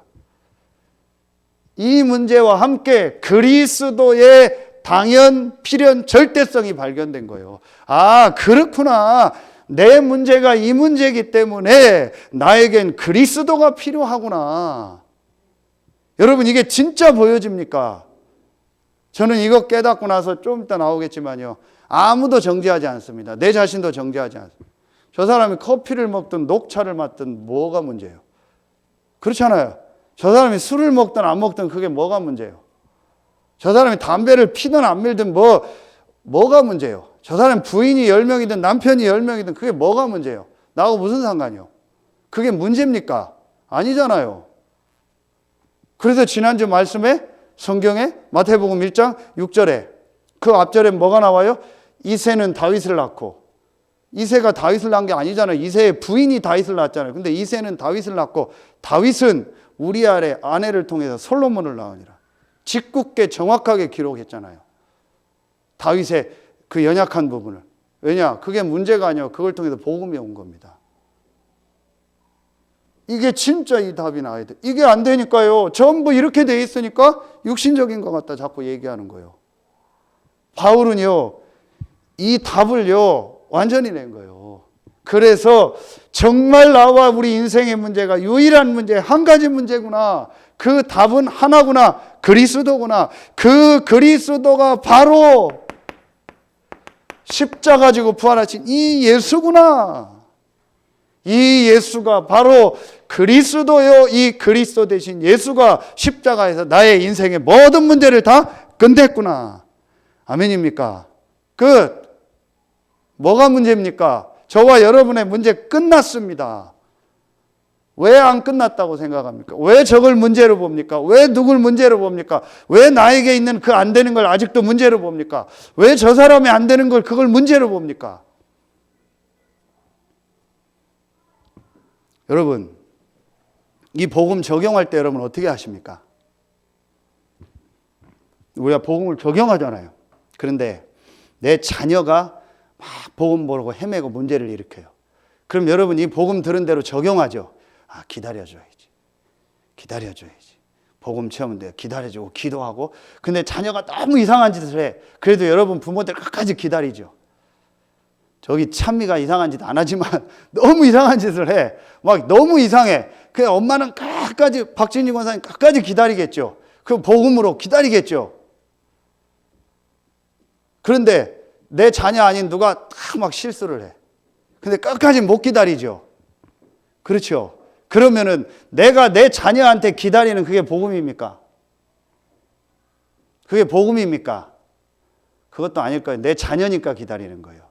이 문제와 함께 그리스도의 당연, 필연, 절대성이 발견된 거예요. 아, 그렇구나. 내 문제가 이 문제이기 때문에 나에겐 그리스도가 필요하구나. 여러분, 이게 진짜 보여집니까? 저는 이거 깨닫고 나서 좀 이따 나오겠지만요. 아무도 정죄하지 않습니다. 내 자신도 정죄하지 않습니다. 저 사람이 커피를 먹든 녹차를 마든 뭐가 문제예요? 그렇잖아요. 저 사람이 술을 먹든 안 먹든 그게 뭐가 문제예요? 저 사람이 담배를 피든 안 밀든 뭐가 문제예요? 저 사람 부인이 10명이든 남편이 10명이든 그게 뭐가 문제예요? 나하고 무슨 상관이요? 그게 문제입니까? 아니잖아요. 그래서 지난주 말씀에 성경에 마태복음 1장 6절에 그 앞절에 뭐가 나와요? 이새는 다윗을 낳고 이새가 다윗을 낳은 게 아니잖아요. 이새의 부인이 다윗을 낳았잖아요. 근데 이새는 다윗을 낳고 다윗은 우리아의 아내를 통해서 솔로몬을 낳으니라. 짓궂게 정확하게 기록했잖아요. 다윗의 그 연약한 부분을. 왜냐? 그게 문제가 아니고 그걸 통해서 복음이 온 겁니다. 이게 진짜 이 답이 나와야 돼. 이게 안 되니까요. 전부 이렇게 돼 있으니까 육신적인 것 같다 자꾸 얘기하는 거예요. 바울은요. 이 답을요. 완전히 낸 거예요. 그래서 정말 나와 우리 인생의 문제가 유일한 문제, 한 가지 문제구나. 그 답은 하나구나. 그리스도구나. 그 그리스도가 바로 십자가 지고 부활하신 이 예수구나. 이 예수가 바로 그리스도요. 이 그리스도 대신 예수가 십자가에서 나의 인생의 모든 문제를 다 끝냈구나. 아멘입니까? 끝. 뭐가 문제입니까? 저와 여러분의 문제 끝났습니다. 왜 안 끝났다고 생각합니까? 왜 저걸 문제로 봅니까? 왜 누굴 문제로 봅니까? 왜 나에게 있는 그 안 되는 걸 아직도 문제로 봅니까? 왜 저 사람이 안 되는 걸 그걸 문제로 봅니까? 여러분, 이 복음 적용할 때 여러분 어떻게 하십니까? 우리가 복음을 적용하잖아요. 그런데 내 자녀가 막 복음 모르고 헤매고 문제를 일으켜요. 그럼 여러분 이 복음 들은 대로 적용하죠. 아, 기다려줘야지. 기다려줘야지. 복음 체험은 돼요. 기다려주고 기도하고. 근데 자녀가 너무 이상한 짓을 해. 그래도 여러분 부모들 끝까지 기다리죠. 저기 찬미가 이상한 짓 안 하지만 너무 이상한 짓을 해. 막 너무 이상해. 그 엄마는 끝까지 박진희 권사님 끝까지 기다리겠죠. 그 복음으로 기다리겠죠. 그런데 내 자녀 아닌 누가 다 막 실수를 해. 근데 끝까지 못 기다리죠. 그렇죠. 그러면은 내가 내 자녀한테 기다리는 그게 복음입니까? 그게 복음입니까? 그것도 아닐 거예요. 내 자녀니까 기다리는 거예요.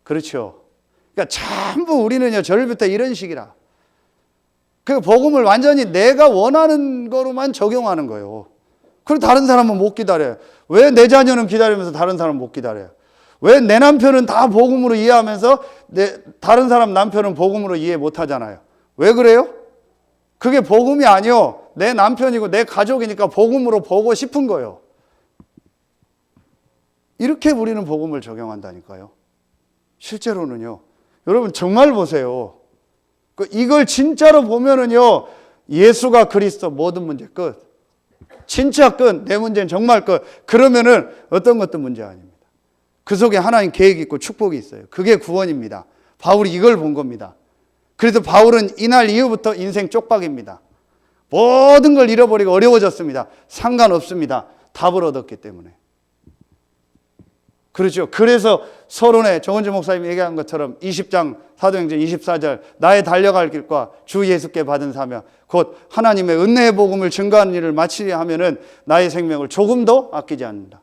그렇죠. 그러니까 전부 우리는요, 절부터 이런 식이라. 그 복음을 완전히 내가 원하는 거로만 적용하는 거예요. 그리고 다른 사람은 못 기다려요. 왜 내 자녀는 기다리면서 다른 사람은 못 기다려요? 왜 내 남편은 다 복음으로 이해하면서 다른 사람 남편은 복음으로 이해 못 하잖아요. 왜 그래요? 그게 복음이 아니요. 내 남편이고 내 가족이니까 복음으로 보고 싶은 거예요. 이렇게 우리는 복음을 적용한다니까요. 실제로는요. 여러분 정말 보세요. 이걸 진짜로 보면은요. 예수가 그리스도 모든 문제 끝. 진짜 끝. 내 문제는 정말 끝. 그러면은 어떤 것도 문제 아닙니다. 그 속에 하나님 계획이 있고 축복이 있어요. 그게 구원입니다. 바울이 이걸 본 겁니다. 그래서 바울은 이날 이후부터 인생 쪽박입니다. 모든 걸 잃어버리고 어려워졌습니다. 상관없습니다. 답을 얻었기 때문에. 그렇죠. 그래서 서론에 정은주 목사님이 얘기한 것처럼 20장 사도행전 24절 나의 달려갈 길과 주 예수께 받은 사명 곧 하나님의 은혜의 복음을 증거하는 일을 마치려 하면은 나의 생명을 조금도 아끼지 않는다.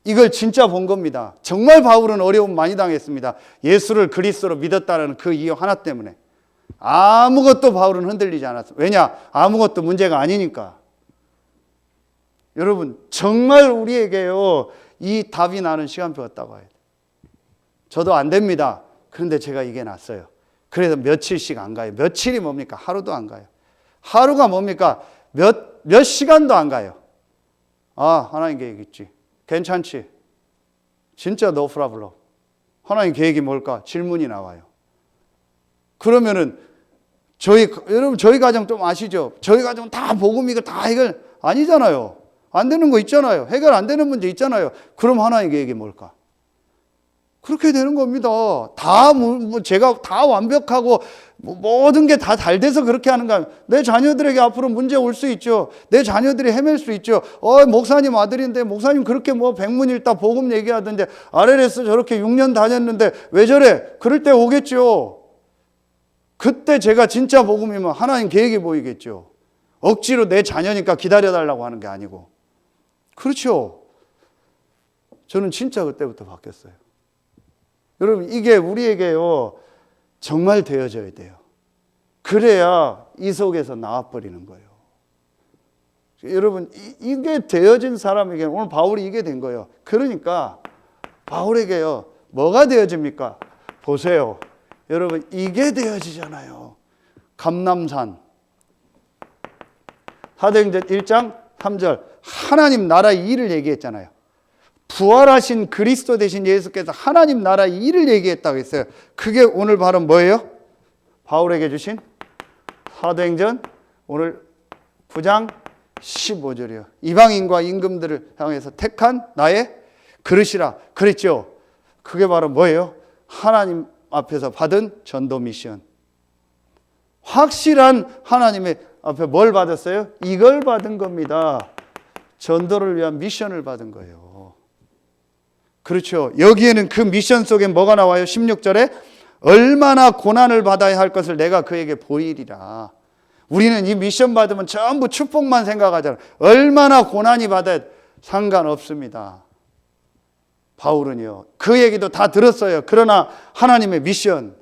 이걸 진짜 본 겁니다. 정말 바울은 어려움 많이 당했습니다. 예수를 그리스도로 믿었다는 그 이유 하나 때문에. 아무것도 바울은 흔들리지 않았어요. 왜냐? 아무것도 문제가 아니니까. 여러분 정말 우리에게요 이 답이 나는 시간표가 딱 와야 돼요. 저도 안 됩니다. 그런데 제가 이게 났어요. 그래서 며칠씩 안 가요. 며칠이 뭡니까? 하루도 안 가요. 하루가 뭡니까? 몇 시간도 안 가요. 아, 하나님 계획 있지. 괜찮지. 진짜 no problem. 하나님 계획이 뭘까? 질문이 나와요. 그러면은 여러분 저희 가정 좀 아시죠? 저희 가정 다 복음이고 다 해결 아니잖아요. 안 되는 거 있잖아요. 해결 안 되는 문제 있잖아요. 그럼 하나님 계획이 뭘까? 그렇게 되는 겁니다. 제가 다 완벽하고 모든 게 다 잘 돼서 그렇게 하는 거 아니에요. 내 자녀들에게 앞으로 문제 올 수 있죠. 내 자녀들이 헤맬 수 있죠. 목사님 아들인데 목사님 그렇게 백문일다 복음 얘기하던데 RLS 저렇게 6년 다녔는데 왜 저래? 그럴 때 오겠죠. 그때 제가 진짜 복음이면 하나님 계획이 보이겠죠. 억지로 내 자녀니까 기다려달라고 하는 게 아니고. 그렇죠. 저는 진짜 그때부터 바뀌었어요. 여러분 이게 우리에게요 정말 되어져야 돼요. 그래야 이 속에서 나와버리는 거예요. 여러분 이게 되어진 사람에게는 오늘 바울이 이게 된 거예요. 그러니까 바울에게요 뭐가 되어집니까? 보세요. 여러분 이게 되어지잖아요. 감람산 사도행전 1장 3절 하나님 나라의 일을 얘기했잖아요. 부활하신 그리스도 되신 예수께서 하나님 나라의 일을 얘기했다고 했어요. 그게 오늘 바로 뭐예요? 바울에게 주신 사도행전 오늘 9장 15절이요. 이방인과 임금들을 향해서 택한 나의 그릇이라 그랬죠. 그게 바로 뭐예요? 하나님 앞에서 받은 전도 미션. 확실한 하나님의 앞에 뭘 받았어요? 이걸 받은 겁니다. 전도를 위한 미션을 받은 거예요. 그렇죠. 여기에는 그 미션 속에 뭐가 나와요? 16절에 얼마나 고난을 받아야 할 것을 내가 그에게 보이리라. 우리는 이 미션 받으면 전부 축복만 생각하잖아요. 얼마나 고난이 받아야 상관없습니다. 바울은요, 그 얘기도 다 들었어요. 그러나 하나님의 미션,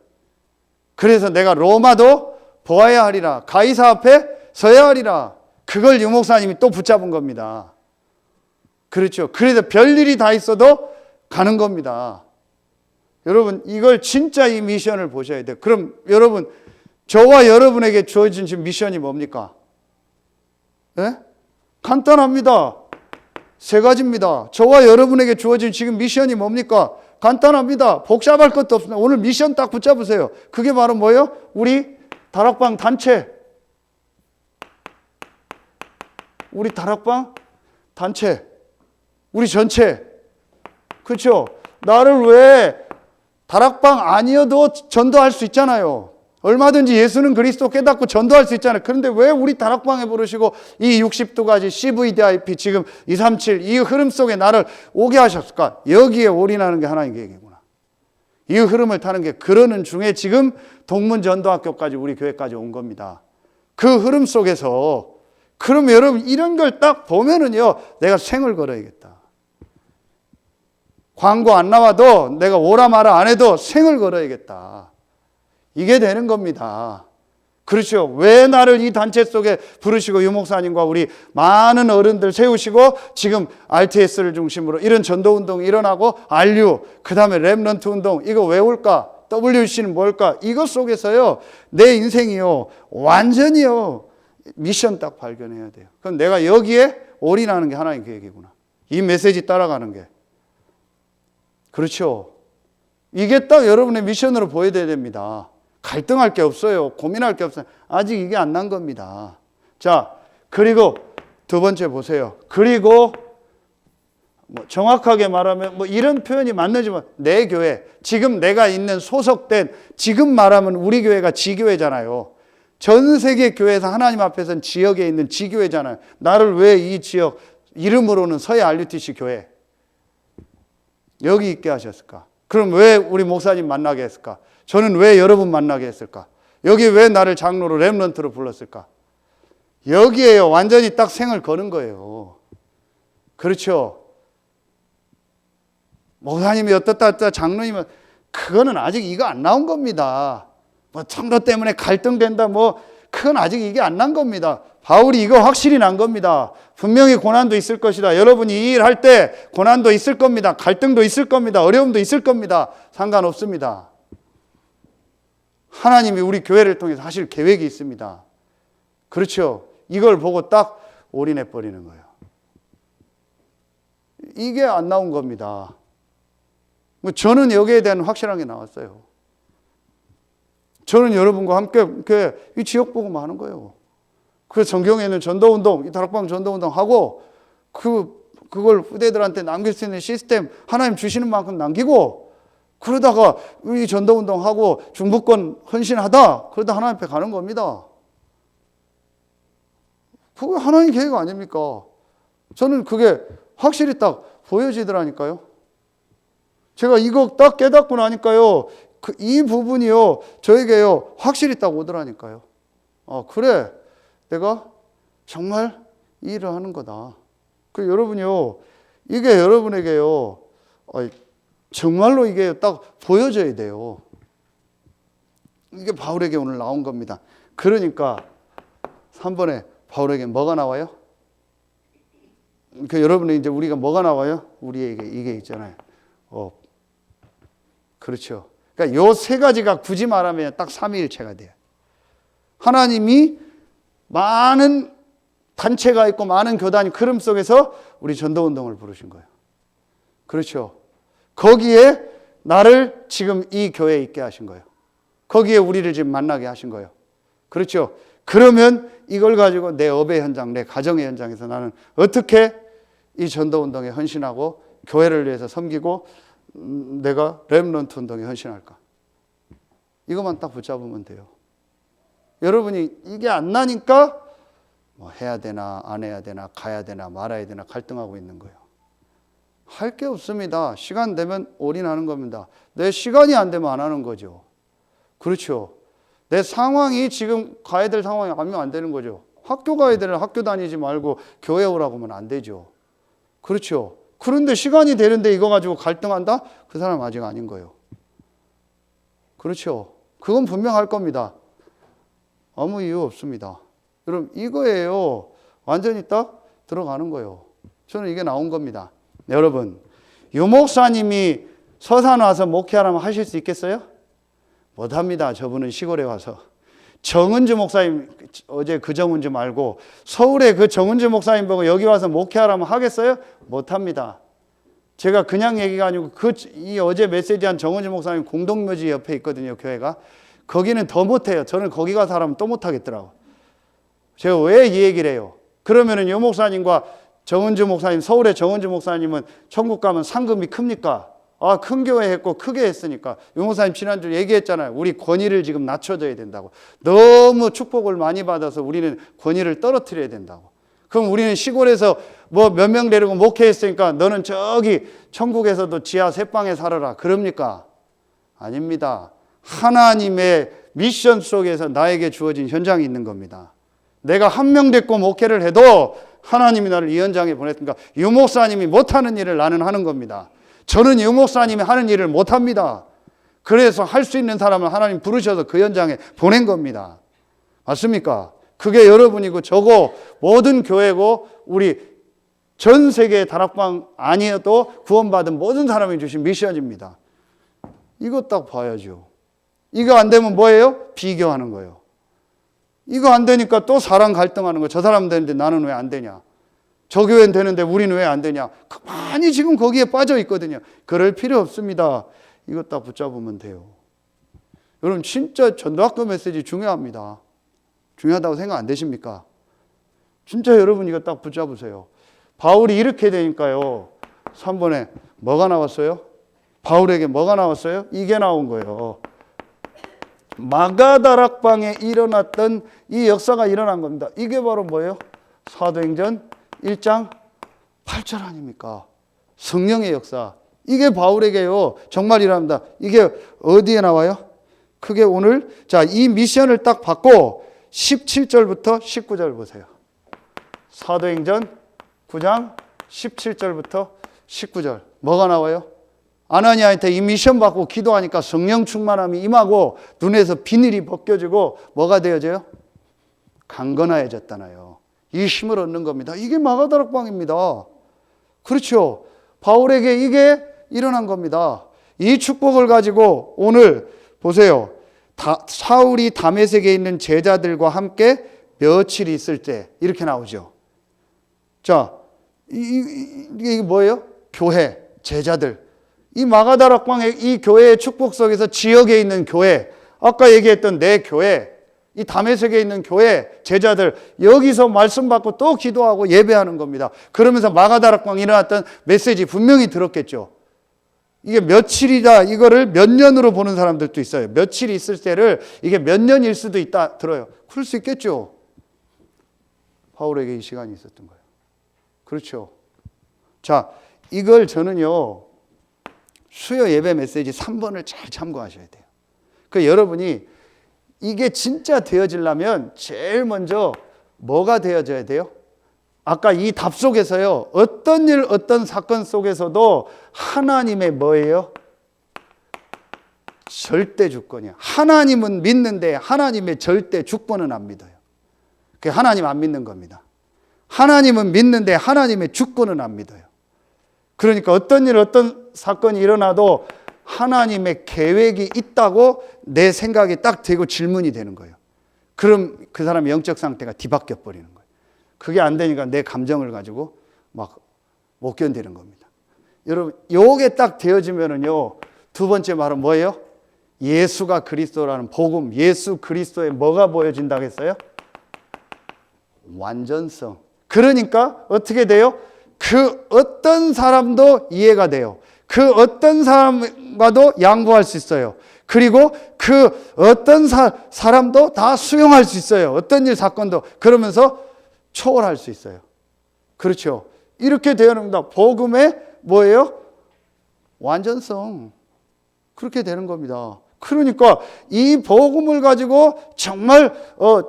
그래서 내가 로마도 보아야 하리라, 가이사 앞에 서야 하리라, 그걸 유 목사님이 또 붙잡은 겁니다. 그렇죠. 그래서 별일이 다 있어도 가는 겁니다. 여러분, 이걸 진짜 이 미션을 보셔야 돼요. 그럼 여러분, 저와 여러분에게 주어진 지금 미션이 뭡니까? 네? 간단합니다. 세 가지입니다. 저와 여러분에게 주어진 지금 미션이 뭡니까? 간단합니다. 복잡할 것도 없습니다. 오늘 미션 딱 붙잡으세요. 그게 바로 뭐예요? 우리 다락방 단체. 우리 다락방 단체. 우리 전체. 그렇죠? 나를 왜 다락방 아니어도 전도할 수 있잖아요. 얼마든지 예수는 그리스도 깨닫고 전도할 수 있잖아요. 그런데 왜 우리 다락방에 부르시고 이 60도까지 CVDIP 지금 237 이 흐름 속에 나를 오게 하셨을까? 여기에 올인하는 게 하나님의 계획이구나. 이 흐름을 타는 게 그러는 중에 지금 동문전도학교까지 우리 교회까지 온 겁니다. 그 흐름 속에서 그럼 여러분 이런 걸 딱 보면은요, 내가 생을 걸어야겠다. 광고 안 나와도 내가 오라 마라 안 해도 생을 걸어야겠다. 이게 되는 겁니다. 그렇죠. 왜 나를 이 단체 속에 부르시고 유 목사님과 우리 많은 어른들 세우시고 지금 RTS를 중심으로 이런 전도운동이 일어나고 RU, 그 다음에 렘넌트 운동, 이거 왜 올까? WC는 뭘까? 이것 속에서요, 내 인생이요, 완전히요, 미션 딱 발견해야 돼요. 그럼 내가 여기에 올인하는 게 하나님 계획이구나. 이 메시지 따라가는 게. 그렇죠. 이게 딱 여러분의 미션으로 보여야 됩니다. 갈등할 게 없어요. 고민할 게 없어요. 아직 이게 안 난 겁니다. 자, 그리고 두 번째 보세요. 그리고 뭐 정확하게 말하면 뭐 이런 표현이 맞는지만 내 교회, 지금 내가 있는 소속된, 지금 말하면 우리 교회가 지교회잖아요. 전 세계 교회에서 하나님 앞에서는 지역에 있는 지교회잖아요. 나를 왜 이 지역 이름으로는 서해 RUTC 교회 여기 있게 하셨을까? 그럼 왜 우리 목사님 만나게 했을까? 저는 왜 여러분 만나게 했을까? 여기 왜 나를 장로로 렘넌트로 불렀을까? 여기에요. 완전히 딱 생을 거는 거예요. 그렇죠. 목사님이 어떻다 장로님은 그거는 아직 이거 안 나온 겁니다. 뭐 청도 때문에 갈등된다 뭐 그건 아직 이게 안 난 겁니다. 바울이 이거 확실히 난 겁니다. 분명히 고난도 있을 것이다. 여러분이 이 일 할 때 고난도 있을 겁니다. 갈등도 있을 겁니다. 어려움도 있을 겁니다. 상관없습니다. 하나님이 우리 교회를 통해서 하실 계획이 있습니다. 그렇죠. 이걸 보고 딱 올인해 버리는 거예요. 이게 안 나온 겁니다. 저는 여기에 대한 확실한 게 나왔어요. 저는 여러분과 함께 이 지역 보고만 하는 거예요. 그래서 성경에는 전도운동, 이 다락방 전도운동 하고 그걸 후대들한테 남길 수 있는 시스템 하나님 주시는 만큼 남기고 그러다가 이 전도운동 하고 중부권 헌신하다 그러다 하나님 앞에 가는 겁니다. 그게 하나님 계획 아닙니까? 저는 그게 확실히 딱 보여지더라니까요. 제가 이거 딱 깨닫고 나니까요. 이 부분이요. 저에게요. 확실히 딱 오더라니까요. 그래. 내가 정말 이 일을 하는 거다. 여러분이요. 이게 여러분에게요. 정말로 이게 딱 보여져야 돼요. 이게 바울에게 오늘 나온 겁니다. 그러니까 3번에 바울에게 뭐가 나와요? 여러분이 이제 우리가 뭐가 나와요? 우리에게 이게 있잖아요. 그렇죠. 그러니까 요 세 가지가 굳이 말하면 딱 삼위일체가 돼요. 하나님이 많은 단체가 있고 많은 교단이 흐름 속에서 우리 전도운동을 부르신 거예요. 그렇죠. 거기에 나를 지금 이 교회에 있게 하신 거예요. 거기에 우리를 지금 만나게 하신 거예요. 그렇죠. 그러면 이걸 가지고 내 업의 현장, 내 가정의 현장에서 나는 어떻게 이 전도운동에 헌신하고 교회를 위해서 섬기고 내가 렘넌트 운동에 헌신할까? 이것만 딱 붙잡으면 돼요. 여러분이 이게 안 나니까 뭐 해야 되나 안 해야 되나 가야 되나 말아야 되나 갈등하고 있는 거예요. 할 게 없습니다. 시간 되면 올인하는 겁니다. 내 시간이 안 되면 안 하는 거죠. 그렇죠. 내 상황이 지금 가야 될 상황이 아니면 안 되는 거죠. 학교 가야 되는 학교 다니지 말고 교회 오라고 하면 안 되죠. 그렇죠. 그런데 시간이 되는데 이거 가지고 갈등한다? 그 사람 아직 아닌 거예요. 그렇죠. 그건 분명할 겁니다. 아무 이유 없습니다. 여러분 이거예요. 완전히 딱 들어가는 거예요. 저는 이게 나온 겁니다. 여러분 유 목사님이 서산 와서 목회하라면 하실 수 있겠어요? 못합니다. 저분은 시골에 와서. 정은주 목사님 어제 그 정은주 말고 서울에 그 정은주 목사님 보고 여기 와서 목회하라면 하겠어요? 못합니다. 제가 그냥 얘기가 아니고 이 어제 메시지한 정은주 목사님 공동묘지 옆에 있거든요. 교회가. 거기는 더 못해요. 저는 거기 가서 하라면 또 못하겠더라고요. 제가 왜 이 얘기를 해요? 그러면은 유 목사님과 정은주 목사님, 서울의 정은주 목사님은 천국 가면 상금이 큽니까? 아, 큰 교회 했고 크게 했으니까. 유 목사님 지난주 얘기했잖아요. 우리 권위를 지금 낮춰줘야 된다고. 너무 축복을 많이 받아서 우리는 권위를 떨어뜨려야 된다고. 그럼 우리는 시골에서 뭐 몇 명 데리고 목회했으니까 너는 저기 천국에서도 지하 셋방에 살아라. 그럽니까? 아닙니다. 하나님의 미션 속에서 나에게 주어진 현장이 있는 겁니다. 내가 한 명 데리고 목회를 해도 하나님이 나를 이 현장에 보냈으니까 유 목사님이 못하는 일을 나는 하는 겁니다. 저는 유 목사님이 하는 일을 못합니다. 그래서 할 수 있는 사람을 하나님 부르셔서 그 현장에 보낸 겁니다. 맞습니까? 그게 여러분이고 저고 모든 교회고 우리 전 세계 다락방 아니어도 구원받은 모든 사람이 주신 미션입니다. 이거 딱 봐야죠. 이거 안 되면 뭐예요? 비교하는 거예요. 이거 안 되니까 또 사람 갈등하는 거예요. 저 사람 되는데 나는 왜 안 되냐? 저 교회는 되는데 우리는 왜 안 되냐? 많이 지금 거기에 빠져 있거든요. 그럴 필요 없습니다. 이거 딱 붙잡으면 돼요. 여러분 진짜 전도학교 메시지 중요합니다. 중요하다고 생각 안 되십니까? 진짜 여러분 이거 딱 붙잡으세요. 바울이 이렇게 되니까요. 3번에 뭐가 나왔어요? 바울에게 뭐가 나왔어요? 이게 나온 거예요. 마가다락방에 일어났던 이 역사가 일어난 겁니다. 이게 바로 뭐예요? 사도행전 1장 8절 아닙니까? 성령의 역사. 이게 바울에게요. 정말이랍니다. 이게 어디에 나와요? 그게 오늘 자, 이 미션을 딱 받고 17절부터 19절 보세요. 사도행전 9장 17절부터 19절. 뭐가 나와요? 아나니아한테 이 미션 받고 기도하니까 성령 충만함이 임하고 눈에서 비늘이 벗겨지고 뭐가 되어져요? 강건해졌잖아요. 이 힘을 얻는 겁니다. 이게 마가다락방입니다. 그렇죠. 바울에게 이게 일어난 겁니다. 이 축복을 가지고 오늘 보세요. 사울이 다메섹에 있는 제자들과 함께 며칠 있을 때 이렇게 나오죠. 자, 이게 뭐예요? 교회, 제자들. 이 마가다락방의 이 교회의 축복 속에서 지역에 있는 교회, 아까 얘기했던 내 교회, 이 다메섹에 있는 교회, 제자들 여기서 말씀 받고 또 기도하고 예배하는 겁니다. 그러면서 마가다락방에 일어났던 메시지 분명히 들었겠죠. 이게 며칠이다 이거를 몇 년으로 보는 사람들도 있어요. 며칠 있을 때를 이게 몇 년일 수도 있다 들어요. 그럴 수 있겠죠. 바울에게 이 시간이 있었던 거예요. 그렇죠. 자, 이걸 저는요. 수요 예배 메시지 3번을 잘 참고하셔야 돼요. 그 여러분이 이게 진짜 되어지려면 제일 먼저 뭐가 되어져야 돼요? 아까 이 답 속에서요. 어떤 일, 어떤 사건 속에서도 하나님의 뭐예요? 절대 주권이야. 하나님은 믿는데 하나님의 절대 주권은 안 믿어요. 그게 하나님 안 믿는 겁니다. 하나님은 믿는데 하나님의 주권은 안 믿어요. 그러니까 어떤 일, 어떤 사건이 일어나도 하나님의 계획이 있다고 내 생각이 딱 되고 질문이 되는 거예요. 그럼 그 사람의 영적 상태가 뒤바뀌어 버리는 거예요. 그게 안 되니까 내 감정을 가지고 막 못 견디는 겁니다. 여러분, 요게 딱 되어지면은요, 두 번째 말은 뭐예요? 예수가 그리스도라는 복음, 예수 그리스도의 뭐가 보여진다고 했어요? 완전성. 그러니까 어떻게 돼요? 그 어떤 사람도 이해가 돼요. 그 어떤 사람과도 양보할 수 있어요. 그리고 그 어떤 사람도 다 수용할 수 있어요. 어떤 일 사건도. 그러면서 초월할 수 있어요. 그렇죠. 이렇게 되어집니다. 복음의 뭐예요? 완전성. 그렇게 되는 겁니다. 그러니까 이 복음을 가지고 정말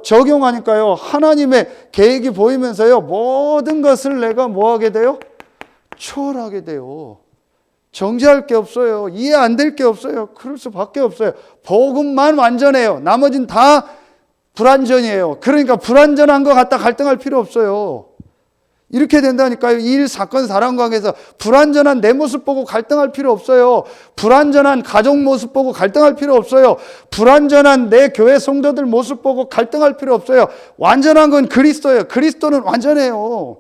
적용하니까요, 하나님의 계획이 보이면서요, 모든 것을 내가 뭐 하게 돼요? 초월하게 돼요. 정죄할 게 없어요. 이해 안 될 게 없어요. 그럴 수밖에 없어요. 복음만 완전해요. 나머지는 다 불완전이에요. 그러니까 불완전한 것 갖다 갈등할 필요 없어요. 이렇게 된다니까요. 이 일, 사건, 사람 관계에서 불완전한 내 모습 보고 갈등할 필요 없어요. 불완전한 가족 모습 보고 갈등할 필요 없어요. 불완전한 내 교회 성도들 모습 보고 갈등할 필요 없어요. 완전한 건 그리스도예요. 그리스도는 완전해요.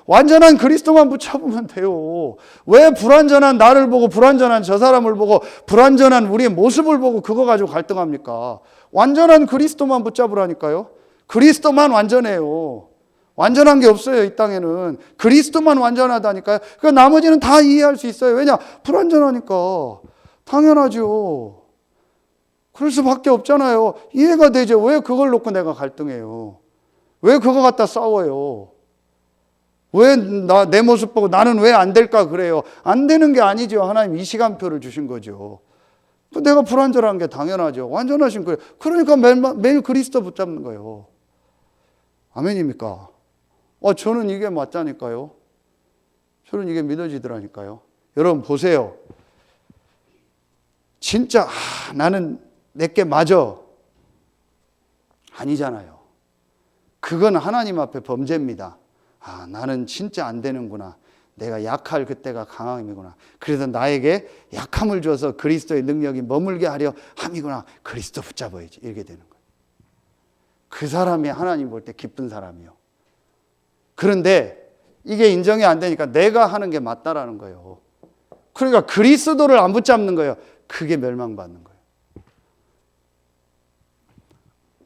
완전한 그리스도만 붙잡으면 돼요. 왜 불완전한 나를 보고 불완전한 저 사람을 보고 불완전한 우리의 모습을 보고 그거 가지고 갈등합니까? 완전한 그리스도만 붙잡으라니까요. 그리스도만 완전해요. 완전한 게 없어요, 이 땅에는. 그리스도만 완전하다니까요. 그 나머지는 다 이해할 수 있어요. 왜냐? 불완전하니까. 당연하죠. 그럴 수밖에 없잖아요. 이해가 되죠. 왜 그걸 놓고 내가 갈등해요? 왜 그거 갖다 싸워요? 왜 내 모습 보고 나는 왜 안 될까 그래요? 안 되는 게 아니죠. 하나님 이 시간표를 주신 거죠. 내가 불완전한 게 당연하죠. 완전하신 거예요. 그러니까 매일 그리스도 붙잡는 거예요. 아멘입니까? 저는 이게 맞다니까요. 저는 이게 믿어지더라니까요. 여러분 보세요. 진짜 나는 내게 맞아. 아니잖아요. 그건 하나님 앞에 범죄입니다. 나는 진짜 안 되는구나. 내가 약할 그때가 강함이구나. 그래서 나에게 약함을 줘서 그리스도의 능력이 머물게 하려 함이구나. 그리스도 붙잡아야지. 이렇게 되는 거예요. 그 사람이 하나님 볼 때 기쁜 사람이요. 그런데 이게 인정이 안 되니까 내가 하는 게 맞다라는 거예요. 그러니까 그리스도를 안 붙잡는 거예요. 그게 멸망받는 거예요.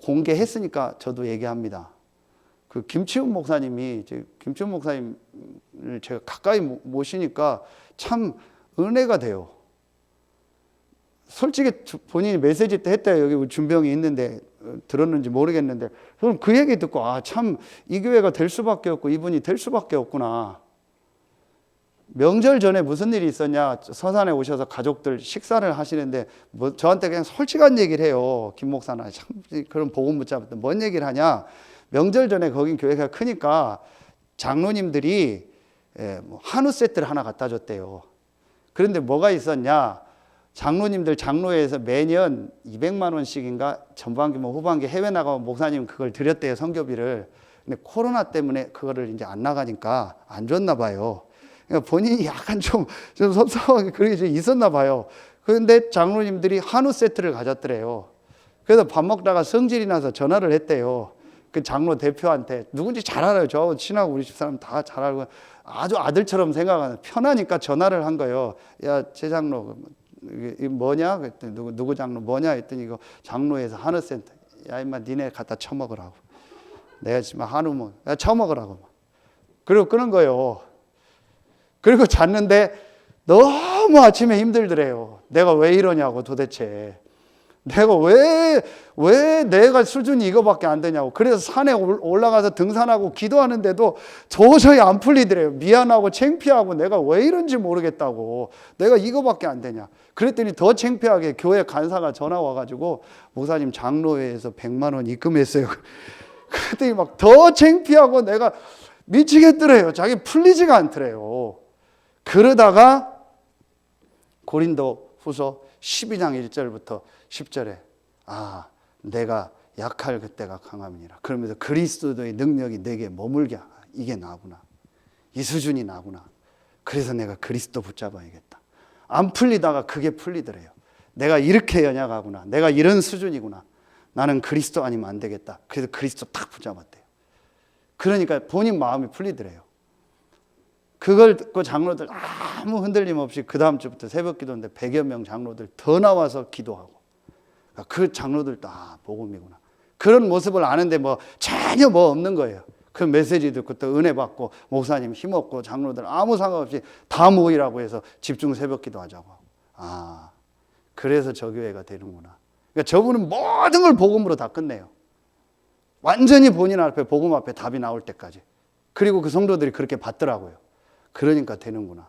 공개했으니까 저도 얘기합니다. 그 김치훈 목사님을 제가 가까이 모시니까 참 은혜가 돼요. 솔직히 본인이 메시지 때 했대요. 여기 준병이 있는데 들었는지 모르겠는데 저는 그 얘기 듣고 참 이 교회가 될 수밖에 없고 이분이 될 수밖에 없구나. 명절 전에 무슨 일이 있었냐, 서산에 오셔서 가족들 식사를 하시는데 저한테 그냥 솔직한 얘기를 해요. 김 목사나 참 그런 복음 붙잡을 때 뭔 얘기를 하냐, 명절 전에 거긴 교회가 크니까 장로님들이 한우 세트를 하나 갖다 줬대요. 그런데 뭐가 있었냐, 장로님들 장로회에서 매년 200만 원씩인가 전반기 후반기 해외 나가면 목사님 그걸 드렸대요, 선교비를. 근데 코로나 때문에 그거를 이제 안 나가니까 안 줬나 봐요. 그러니까 본인이 약간 좀 섭섭하게 그런 게 있었나 봐요. 그런데 장로님들이 한우 세트를 가졌더래요. 그래서 밥 먹다가 성질이 나서 전화를 했대요. 그 장로 대표한테. 누군지 잘 알아요. 저하고 친하고 우리 집사람 다 잘 알고 아주 아들처럼 생각하는, 편하니까 전화를 한 거예요. 야, 제 장로 이게 뭐냐? 그랬더니 누구 장로 뭐냐? 했더니 이거 장로에서 한우 센터. 야, 임마 니네 갖다 처먹으라고. 내가 지금 한우 뭐 처먹으라고. 그리고 끊은 거예요. 그리고 잤는데 너무 아침에 힘들더래요. 내가 왜 이러냐고 도대체. 내가 왜 내가 수준이 이거밖에 안 되냐고. 그래서 산에 올라가서 등산하고 기도하는데도 도저히 안 풀리더래요. 미안하고 창피하고 내가 왜 이런지 모르겠다고. 내가 이거밖에 안 되냐. 그랬더니 더 창피하게 교회 간사가 전화 와가지고 목사님 장로회에서 100만 원 입금했어요. 그랬더니 막 더 창피하고 내가 미치겠더래요. 자기 풀리지가 않더래요. 그러다가 고린도 후서 12장 1절부터 10절에 내가 약할 그때가 강함이니라. 그러면서 그리스도의 능력이 내게 머물게 하라. 이게 나구나. 이 수준이 나구나. 그래서 내가 그리스도 붙잡아야겠다. 안 풀리다가 그게 풀리더래요. 내가 이렇게 연약하구나. 내가 이런 수준이구나. 나는 그리스도 아니면 안 되겠다. 그래서 그리스도 딱 붙잡았대요. 그러니까 본인 마음이 풀리더래요. 그걸 듣고 장로들 아무 흔들림 없이 그 다음 주부터 새벽 기도인데 100여 명 장로들 더 나와서 기도하고, 그 장로들도 복음이구나. 그런 모습을 아는데 전혀 없는 거예요. 그 메시지 듣고 또 은혜 받고 목사님 힘없고 장로들 아무 상관없이 다 모이라고 해서 집중 새벽 기도하자고. 그래서 저 교회가 되는구나. 그러니까 저분은 모든 걸 복음으로 다 끝내요. 완전히 본인 앞에 복음 앞에 답이 나올 때까지. 그리고 그 성도들이 그렇게 받더라고요. 그러니까 되는구나.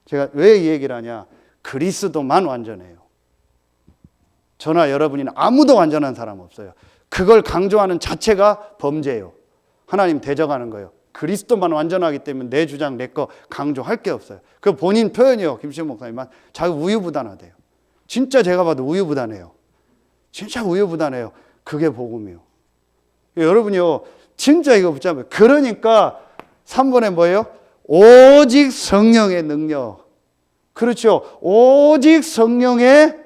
제가 왜 이 얘기를 하냐? 그리스도만 완전해요. 저나 여러분이나 아무도 완전한 사람 없어요. 그걸 강조하는 자체가 범죄예요. 하나님 대적하는 거예요. 그리스도만 완전하기 때문에 내 주장, 내 거 강조할 게 없어요. 그 본인 표현이요. 김시현 목사님만 자기 우유부단하대요. 진짜 제가 봐도 우유부단해요. 진짜 우유부단해요. 그게 복음이요. 여러분이요. 진짜 이거 붙잡아요. 그러니까 3번에 뭐예요? 오직 성령의 능력. 그렇죠. 오직 성령의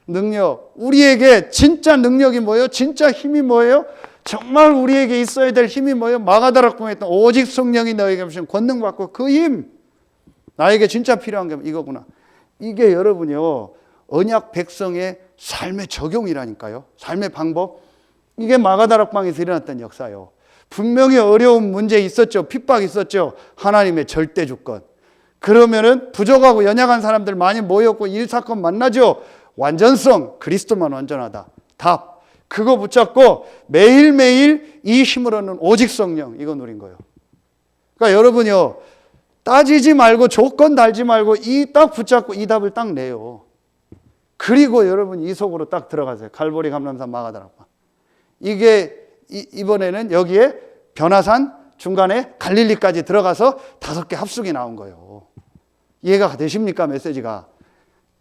능력. 우리에게 진짜 능력이 뭐예요? 진짜 힘이 뭐예요? 정말 우리에게 있어야 될 힘이 뭐예요? 마가다락방에 했던 오직 성령이 너에게 주신 권능 받고 그 힘. 나에게 진짜 필요한 게 이거구나. 이게 여러분이요. 언약 백성의 삶의 적용이라니까요. 삶의 방법. 이게 마가다락방에서 일어났던 역사요. 분명히 어려운 문제 있었죠. 핍박 있었죠. 하나님의 절대 주권. 그러면은 부족하고 연약한 사람들 많이 모였고 일 사건 만나죠. 완전성, 그리스도만 완전하다. 답. 그거 붙잡고 매일매일 이 힘을 얻는 오직 성령, 이거 누린 거예요. 그러니까 여러분요, 따지지 말고 조건 달지 말고 이 딱 붙잡고 이 답을 딱 내요. 그리고 여러분 이 속으로 딱 들어가세요. 갈보리 감람산 마가다락방. 이게 이번에는 여기에 변화산 중간에 갈릴리까지 들어가서 5개 합숙이 나온 거예요. 이해가 되십니까? 메시지가.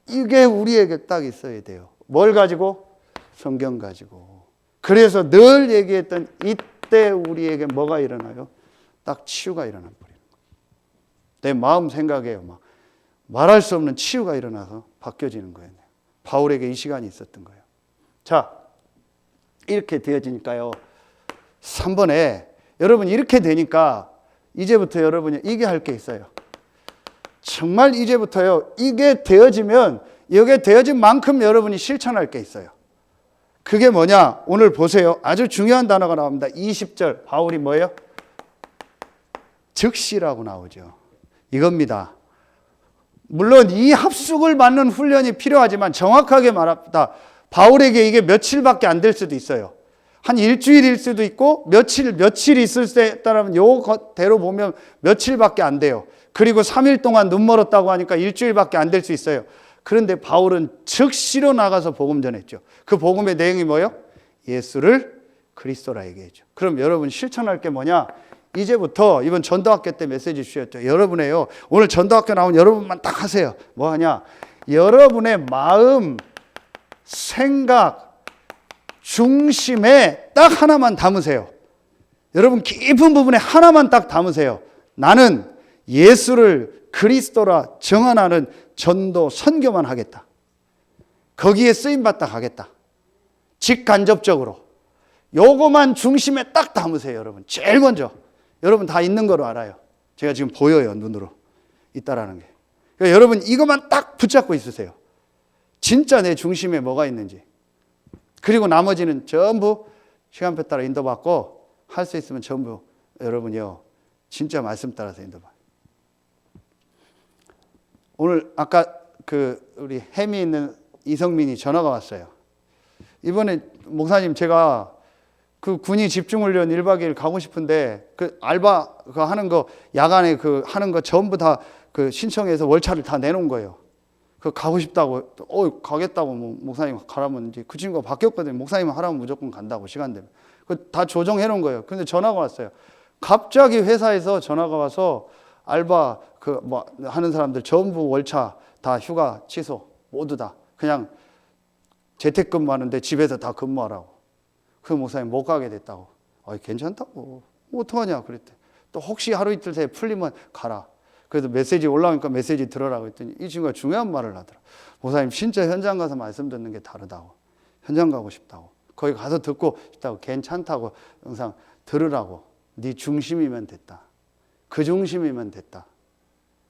이게 우리에게 딱 있어야 돼요. 뭘 가지고? 성경 가지고. 그래서 늘 얘기했던 이때 우리에게 뭐가 일어나요? 딱 치유가 일어나 버리는 거예요. 내 마음 생각에요. 막 말할 수 없는 치유가 일어나서 바뀌어지는 거예요. 바울에게 이 시간이 있었던 거예요. 자, 이렇게 되어지니까요. 3번에 여러분 이렇게 되니까 이제부터 여러분이 이게 할 게 있어요. 정말 이제부터요. 이게 되어지면 이게 되어진 만큼 여러분이 실천할 게 있어요. 그게 뭐냐? 오늘 보세요. 아주 중요한 단어가 나옵니다. 20절 바울이 뭐예요? 즉시라고 나오죠. 이겁니다. 물론 이 합숙을 받는 훈련이 필요하지만 정확하게 말합니다. 바울에게 이게 며칠밖에 안 될 수도 있어요. 한 일주일일 수도 있고 며칠 있을 때 따르면 요대로 보면 며칠밖에 안 돼요. 그리고 3일 동안 눈 멀었다고 하니까 일주일밖에 안 될 수 있어요. 그런데 바울은 즉시로 나가서 복음 전했죠. 그 복음의 내용이 뭐예요? 예수를 그리스도라 얘기했죠. 그럼 여러분 실천할 게 뭐냐? 이제부터 이번 전도학교 때 메시지 주셨죠. 여러분의요. 오늘 전도학교 나온 여러분만 딱 하세요. 뭐 하냐? 여러분의 마음, 생각, 중심에 딱 하나만 담으세요. 여러분 깊은 부분에 하나만 딱 담으세요. 나는 예수를 그리스도라 정언하는 전도 선교만 하겠다. 거기에 쓰임받다 가겠다. 직간접적으로. 요거만 중심에 딱 담으세요, 여러분. 제일 먼저. 여러분 다 있는 거로 알아요. 제가 지금 보여요, 눈으로. 있다라는 게. 그러니까 여러분 이것만 딱 붙잡고 있으세요. 진짜 내 중심에 뭐가 있는지. 그리고 나머지는 전부 시간표 따라 인도받고 할 수 있으면 전부 여러분이요. 진짜 말씀 따라서 인도받아요. 오늘 아까 우리 햄이 있는 이성민이 전화가 왔어요. 이번에 목사님 제가 그 군이 집중훈련 1박 2일 가고 싶은데 그 알바 하는 거 야간에 하는 거 전부 다 신청해서 월차를 다 내놓은 거예요. 가고 싶다고 가겠다고 목사님 가라면 이제 그 친구가 바뀌었거든요. 목사님 하라면 무조건 간다고 시간 되면. 다 조정해 놓은 거예요. 근데 전화가 왔어요. 갑자기 회사에서 전화가 와서 알바 하는 사람들 전부 월차 다 휴가 취소 모두 다 그냥 재택근무하는데 집에서 다 근무하라고. 그 목사님 못 가게 됐다고. 괜찮다고. 어떡하냐 그랬대. 또 혹시 하루 이틀 새에 풀리면 가라. 그래서 메시지 올라오니까 메시지 들어라고 했더니 이 친구가 중요한 말을 하더라. 목사님 진짜 현장 가서 말씀 듣는 게 다르다고. 현장 가고 싶다고. 거기 가서 듣고 싶다고. 괜찮다고 영상 들으라고. 네 중심이면 됐다. 그 중심이면 됐다.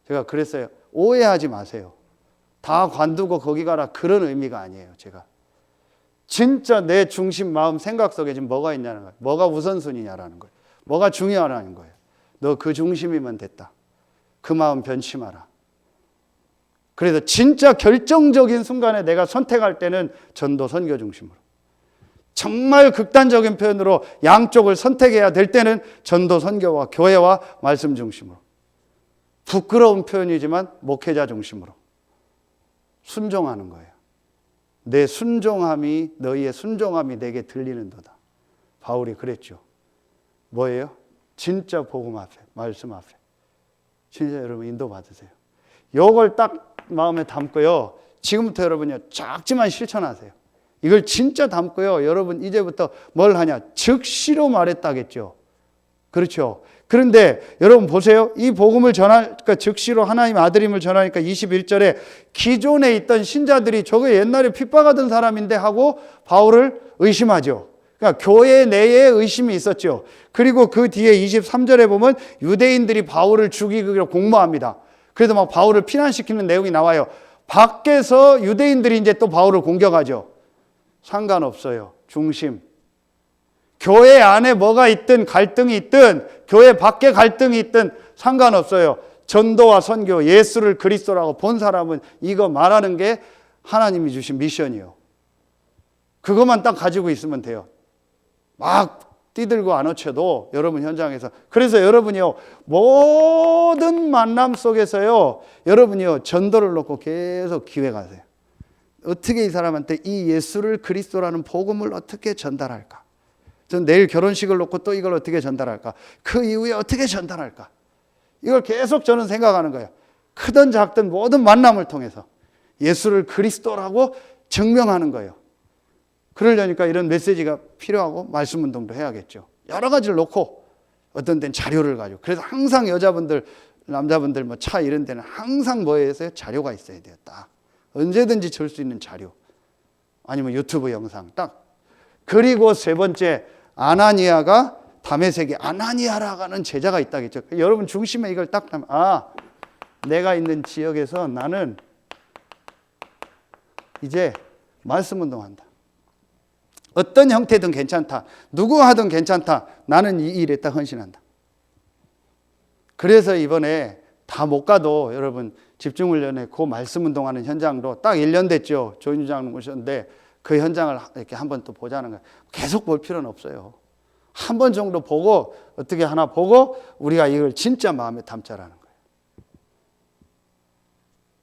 제가 그랬어요. 오해하지 마세요. 다 관두고 거기 가라 그런 의미가 아니에요. 제가 진짜 내 중심 마음 생각 속에 지금 뭐가 있냐는 거예요. 뭐가 우선순위냐라는 거예요. 뭐가 중요하라는 거예요. 너 그 중심이면 됐다. 그 마음 변치 마라. 그래서 진짜 결정적인 순간에 내가 선택할 때는 전도 선교 중심으로. 정말 극단적인 표현으로 양쪽을 선택해야 될 때는 전도 선교와 교회와 말씀 중심으로. 부끄러운 표현이지만 목회자 중심으로 순종하는 거예요. 내 순종함이 너희의 순종함이 내게 들리는도다. 바울이 그랬죠. 뭐예요? 진짜 복음 앞에, 말씀 앞에. 진짜 여러분 인도받으세요. 요걸 딱 마음에 담고요. 지금부터 여러분요, 작지만 실천하세요. 이걸 진짜 담고요. 여러분 이제부터 뭘 하냐? 즉시로 말했다겠죠. 그렇죠. 그런데 여러분 보세요. 이 복음을 전하니까 즉시로 하나님의 아들임을 전하니까 21절에 기존에 있던 신자들이 저거 옛날에 핍박하던 사람인데 하고 바울을 의심하죠. 그러니까 교회 내에 의심이 있었죠. 그리고 그 뒤에 23절에 보면 유대인들이 바울을 죽이기로 공모합니다. 그래서 막 바울을 피난시키는 내용이 나와요. 밖에서 유대인들이 이제 또 바울을 공격하죠. 상관없어요. 중심. 교회 안에 뭐가 있든 갈등이 있든 교회 밖에 갈등이 있든 상관없어요. 전도와 선교, 예수를 그리스도라고 본 사람은 이거 말하는 게 하나님이 주신 미션이요. 그것만 딱 가지고 있으면 돼요. 막 뛰들고 안 어쳐도 여러분 현장에서. 그래서 여러분이요, 모든 만남 속에서요, 여러분이요, 전도를 놓고 계속 기획하세요. 어떻게 이 사람한테 이 예수를 그리스도라는 복음을 어떻게 전달할까? 전 내일 결혼식을 놓고 또 이걸 어떻게 전달할까? 그 이후에 어떻게 전달할까? 이걸 계속 저는 생각하는 거예요. 크든 작든 모든 만남을 통해서 예수를 그리스도라고 증명하는 거예요. 그러려니까 이런 메시지가 필요하고 말씀 운동도 해야겠죠. 여러 가지를 놓고 어떤 데는 자료를 가지고. 그래서 항상 여자분들, 남자분들 뭐 차 이런 데는 항상 뭐에 있어요? 자료가 있어야 돼요. 딱. 언제든지 줄 수 있는 자료. 아니면 유튜브 영상 딱. 그리고 세 번째, 아나니아가 다메섹에 아나니아라고 하는 제자가 있다겠죠. 여러분 중심에 이걸 딱 담아. 아, 내가 있는 지역에서 나는 이제 말씀 운동한다. 어떤 형태든 괜찮다. 누구 하든 괜찮다. 나는 이 일에 딱 헌신한다. 그래서 이번에 다 못 가도 여러분 집중훈련에 그 말씀 운동하는 현장도 딱 1년 됐죠. 조인주 장로님 오셨는데 그 현장을 이렇게 한번 또 보자는 거예요. 계속 볼 필요는 없어요. 한 번 정도 보고 어떻게 하나 보고 우리가 이걸 진짜 마음에 담자라는 거예요.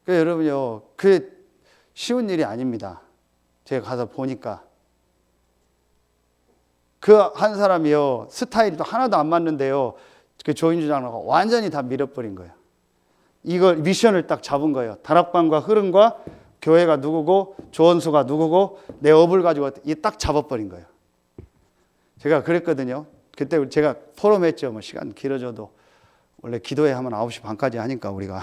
그러니까 여러분요, 그게 쉬운 일이 아닙니다. 제가 가서 보니까 그 한 사람이요, 스타일도 하나도 안 맞는데요, 그 조인주 장로가 완전히 다 밀어버린 거예요. 이걸 미션을 딱 잡은 거예요. 다락방과 흐름과 교회가 누구고 조원수가 누구고 내 업을 가지고 이 딱 잡아버린 거예요. 제가 그랬거든요. 그때 제가 포럼했죠. 뭐 시간 길어져도 원래 기도회 하면 9시 반까지 하니까 우리가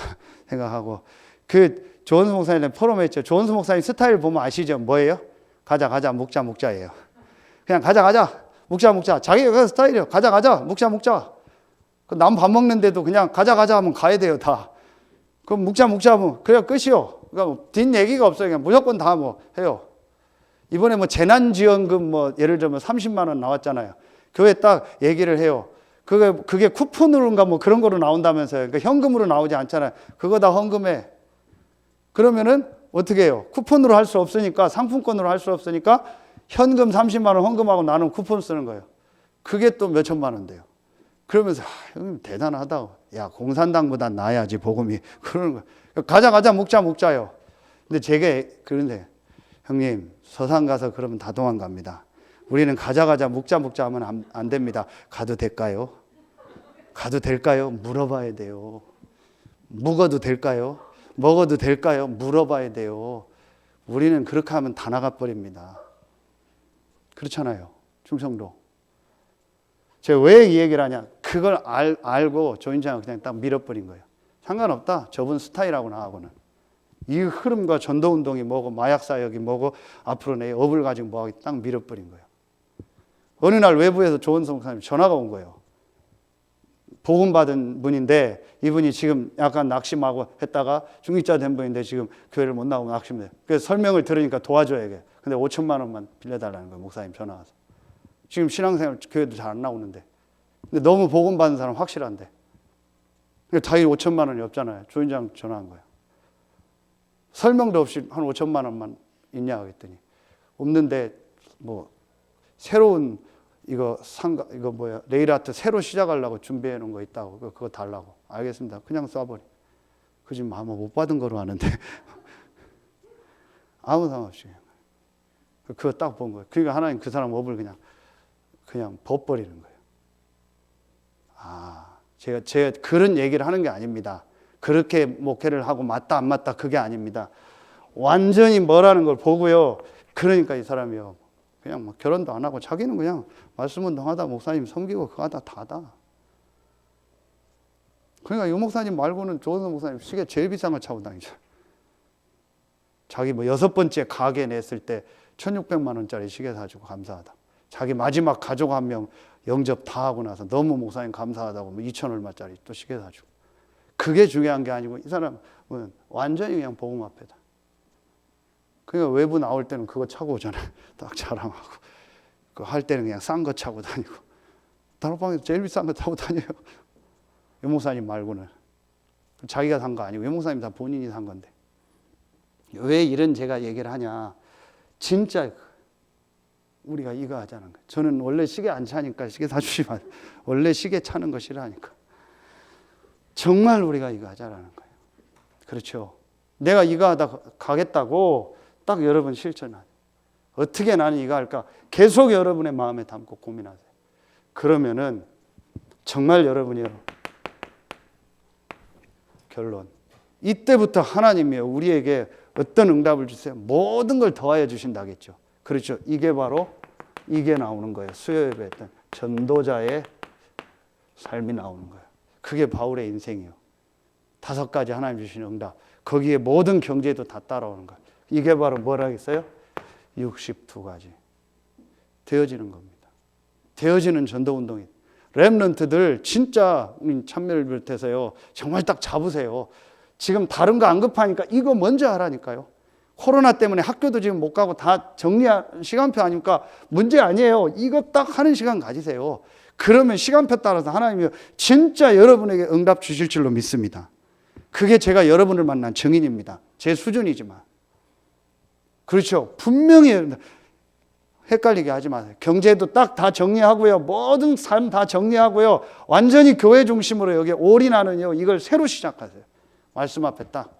생각하고 그 조원수 목사님 포럼했죠. 조원수 목사님 스타일 보면 아시죠? 뭐예요? 가자 묵자예요. 그냥 가자 묵자 자기가 그 스타일이에요. 가자 묵자 남 밥 먹는데도 그냥 가자 하면 가야 돼요. 다. 그럼 묵자 하면 그래야 끝이요. 그러니까 뭐 뒷 얘기가 없어요. 그냥 무조건 다 뭐 해요. 이번에 뭐 재난지원금 뭐 예를 들면 30만 원 나왔잖아요. 교회 딱 얘기를 해요. 그게 쿠폰으로인가 뭐 그런 거로 나온다면서요. 그러니까 현금으로 나오지 않잖아요. 그거 다 헌금해. 그러면은 어떻게 해요? 쿠폰으로 할 수 없으니까, 상품권으로 할 수 없으니까 현금 30만 원 헌금하고 나는 쿠폰 쓰는 거예요. 그게 또 몇 천만 원 돼요. 그러면서 형님 대단하다. 야, 공산당보다 나아야지 복음이. 그러는 거예요. 가자 묵자요. 근데 제가 그런데 형님 서산 가서 그러면 다 도망갑니다. 우리는 가자 묵자 하면 안 됩니다. 가도 될까요? 물어봐야 돼요. 묵어도 될까요? 먹어도 될까요? 물어봐야 돼요. 우리는 그렇게 하면 다 나가버립니다. 그렇잖아요. 충성도. 제가 왜 이 얘기를 하냐. 그걸 알고 조인장은 그냥 딱 밀어버린 거예요. 상관없다. 저분 스타일하고 나하고는. 이 흐름과 전도운동이 뭐고 마약사역이 뭐고 앞으로 내 업을 가지고 뭐하고 딱 밀어버린 거예요. 어느 날 외부에서 조원수 목사님 전화가 온 거예요. 복음 받은 분인데 이분이 지금 약간 낙심하고 했다가 중직자 된 분인데 지금 교회를 못 나오고 낙심돼요. 그래서 설명을 들으니까 도와줘야. 근데 5천만 원만 빌려달라는 거예요. 목사님 전화 와서. 지금 신앙생활 교회도 잘 안 나오는데. 근데 너무 복음 받은 사람 확실한데. 자기 5천만 원이 없잖아요. 조인장 전화한 거예요. 설명도 없이 한 5천만 원만 있냐 그랬더니 없는데 뭐 새로운 이거 이거 뭐야, 네일아트 새로 시작하려고 준비해 놓은 거 있다고. 그거 달라고. 알겠습니다. 그냥 쏴버리. 그 지금 아마 못 받은 거로 아는데 아무 상관없이 그거 딱 본 거예요. 그러니까 하나님 그 사람 업을 그냥 벗버리는 거예요. 제가 그런 얘기를 하는 게 아닙니다. 그렇게 목회를 하고 맞다 안 맞다 그게 아닙니다. 완전히 뭐라는 걸 보고요. 그러니까 이 사람이요, 그냥 뭐 결혼도 안 하고 자기는 그냥 말씀 운동하다 목사님 섬기고 그거 하다 다다. 그러니까 이 목사님 말고는 조선 목사님 시계 제일 비싼 거 차고 다니죠. 자기 뭐 6번째 가게 냈을 때 1,600만 원짜리 시계 사주고 감사하다. 자기 마지막 가족 한 명 영접 다 하고 나서 너무 목사님 감사하다고 뭐 2천 얼마짜리 또 시계 사주고. 그게 중요한 게 아니고 이 사람은 완전히 그냥 복음 앞에다. 그러니까 외부 나올 때는 그거 차고 오잖아요. 딱 자랑하고. 그거 할 때는 그냥 싼 거 차고 다니고. 다락방에서 제일 비싼 거 타고 다녀요. 외목사님 말고는. 자기가 산 거 아니고 외목사님 다 본인이 산 건데. 왜 이런 제가 얘기를 하냐. 진짜 우리가 이거 하자는 거예요. 저는 원래 시계 안 차니까 시계 사주시면 원래 시계 차는 거 싫어하니까. 정말 우리가 이거 하자라는 거예요. 그렇죠. 내가 이거 하다 가겠다고 딱 여러분 실천하세요. 어떻게 나는 이거 할까? 계속 여러분의 마음에 담고 고민하세요. 그러면은 정말 여러분이요. 결론. 이때부터 하나님이요, 우리에게 어떤 응답을 주세요? 모든 걸 더하여 주신다겠죠. 그렇죠. 이게 바로 이게 나오는 거예요. 수요예배 했던 전도자의 삶이 나오는 거예요. 그게 바울의 인생이에요. 5가지 하나님 주신 응답. 거기에 모든 경제도 다 따라오는 거예요. 이게 바로 뭐라겠어요? 62가지. 되어지는 겁니다. 되어지는 전도운동이. 렘넌트들 진짜 참여를 비롯해서요. 정말 딱 잡으세요. 지금 다른 거 안 급하니까 이거 먼저 하라니까요. 코로나 때문에 학교도 지금 못 가고 다 정리한 시간표 아닙니까? 문제 아니에요. 이거 딱 하는 시간 가지세요. 그러면 시간표 따라서 하나님이 진짜 여러분에게 응답 주실 줄로 믿습니다. 그게 제가 여러분을 만난 증인입니다. 제 수준이지만. 그렇죠. 분명히 헷갈리게 하지 마세요. 경제도 딱 다 정리하고요. 모든 삶 다 정리하고요. 완전히 교회 중심으로 여기 올인하는요. 이걸 새로 시작하세요. 말씀 앞에 딱.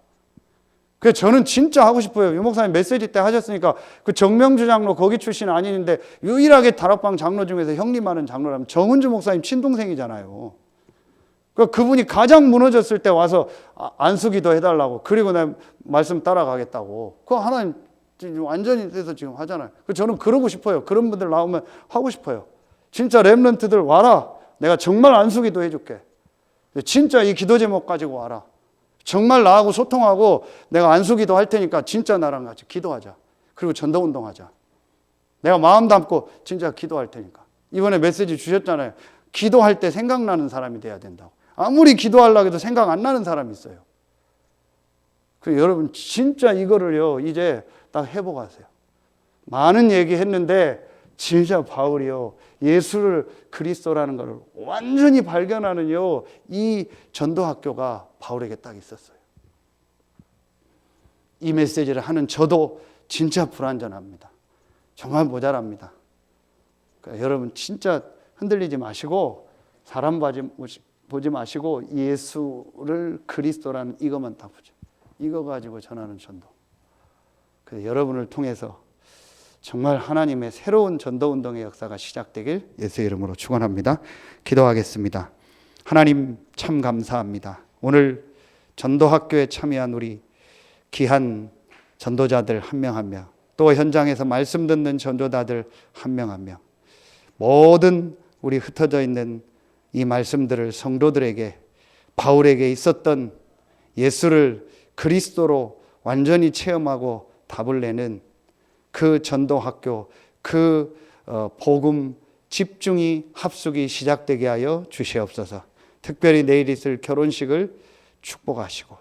그래서 저는 진짜 하고 싶어요. 유 목사님 메시지 때 하셨으니까 그 정명주 장로 거기 출신 아닌데 유일하게 다락방 장로 중에서 형님 하는 장로라면 정은주 목사님 친동생이잖아요. 그분이 가장 무너졌을 때 와서 안수기도 해달라고. 그리고 내 말씀 따라가겠다고. 그거 하나님 완전히 돼서 지금 하잖아요. 저는 그러고 싶어요. 그런 분들 나오면 하고 싶어요. 진짜 렘넌트들 와라. 내가 정말 안수기도 해줄게. 진짜 이 기도 제목 가지고 와라. 정말 나하고 소통하고 내가 안수기도 할 테니까 진짜 나랑 같이 기도하자. 그리고 전도운동하자. 내가 마음 담고 진짜 기도할 테니까. 이번에 메시지 주셨잖아요. 기도할 때 생각나는 사람이 돼야 된다고. 아무리 기도하려고 해도 생각 안 나는 사람이 있어요. 그래서 여러분 진짜 이거를요 이제 딱 해보고 하세요. 많은 얘기했는데 진짜 바울이요 예수를 그리스도라는 것을 완전히 발견하는요 이 전도학교가 바울에게 딱 있었어요. 이 메시지를 하는 저도 진짜 불완전합니다. 정말 모자랍니다. 그러니까 여러분 진짜 흔들리지 마시고 사람 보지 마시고 예수를 그리스도라는 이것만 딱 보죠. 이거 가지고 전하는 전도. 그래서 여러분을 통해서 정말 하나님의 새로운 전도운동의 역사가 시작되길 예수의 이름으로 축원합니다. 기도하겠습니다. 하나님 참 감사합니다. 오늘 전도학교에 참여한 우리 귀한 전도자들 한 명 한 명, 또 현장에서 말씀 듣는 전도자들 한 명 한 명, 모든 우리 흩어져 있는 이 말씀들을 성도들에게 바울에게 있었던 예수를 그리스도로 완전히 체험하고 답을 내는 그 전도학교, 그 복음 집중이 합숙이 시작되게 하여 주시옵소서. 특별히 내일 있을 결혼식을 축복하시고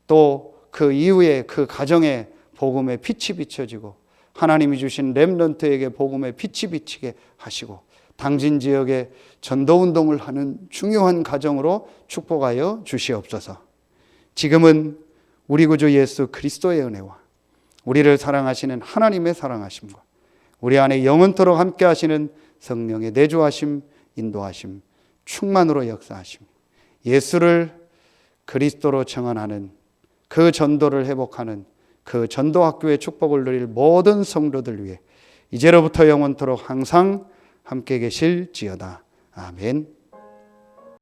또 그 이후에 그 가정에 복음의 빛이 비춰지고 하나님이 주신 렘넌트에게 복음의 빛이 비치게 하시고 당진 지역에 전도운동을 하는 중요한 가정으로 축복하여 주시옵소서. 지금은 우리 구주 예수 그리스도의 은혜와 우리를 사랑하시는 하나님의 사랑하심과 우리 안에 영원토록 함께 하시는 성령의 내주하심, 인도하심, 충만으로 역사하심, 예수를 그리스도로 정언하는 그 전도를 회복하는 그 전도학교의 축복을 누릴 모든 성도들 위해 이제로부터 영원토록 항상 함께 계실지어다. 아멘.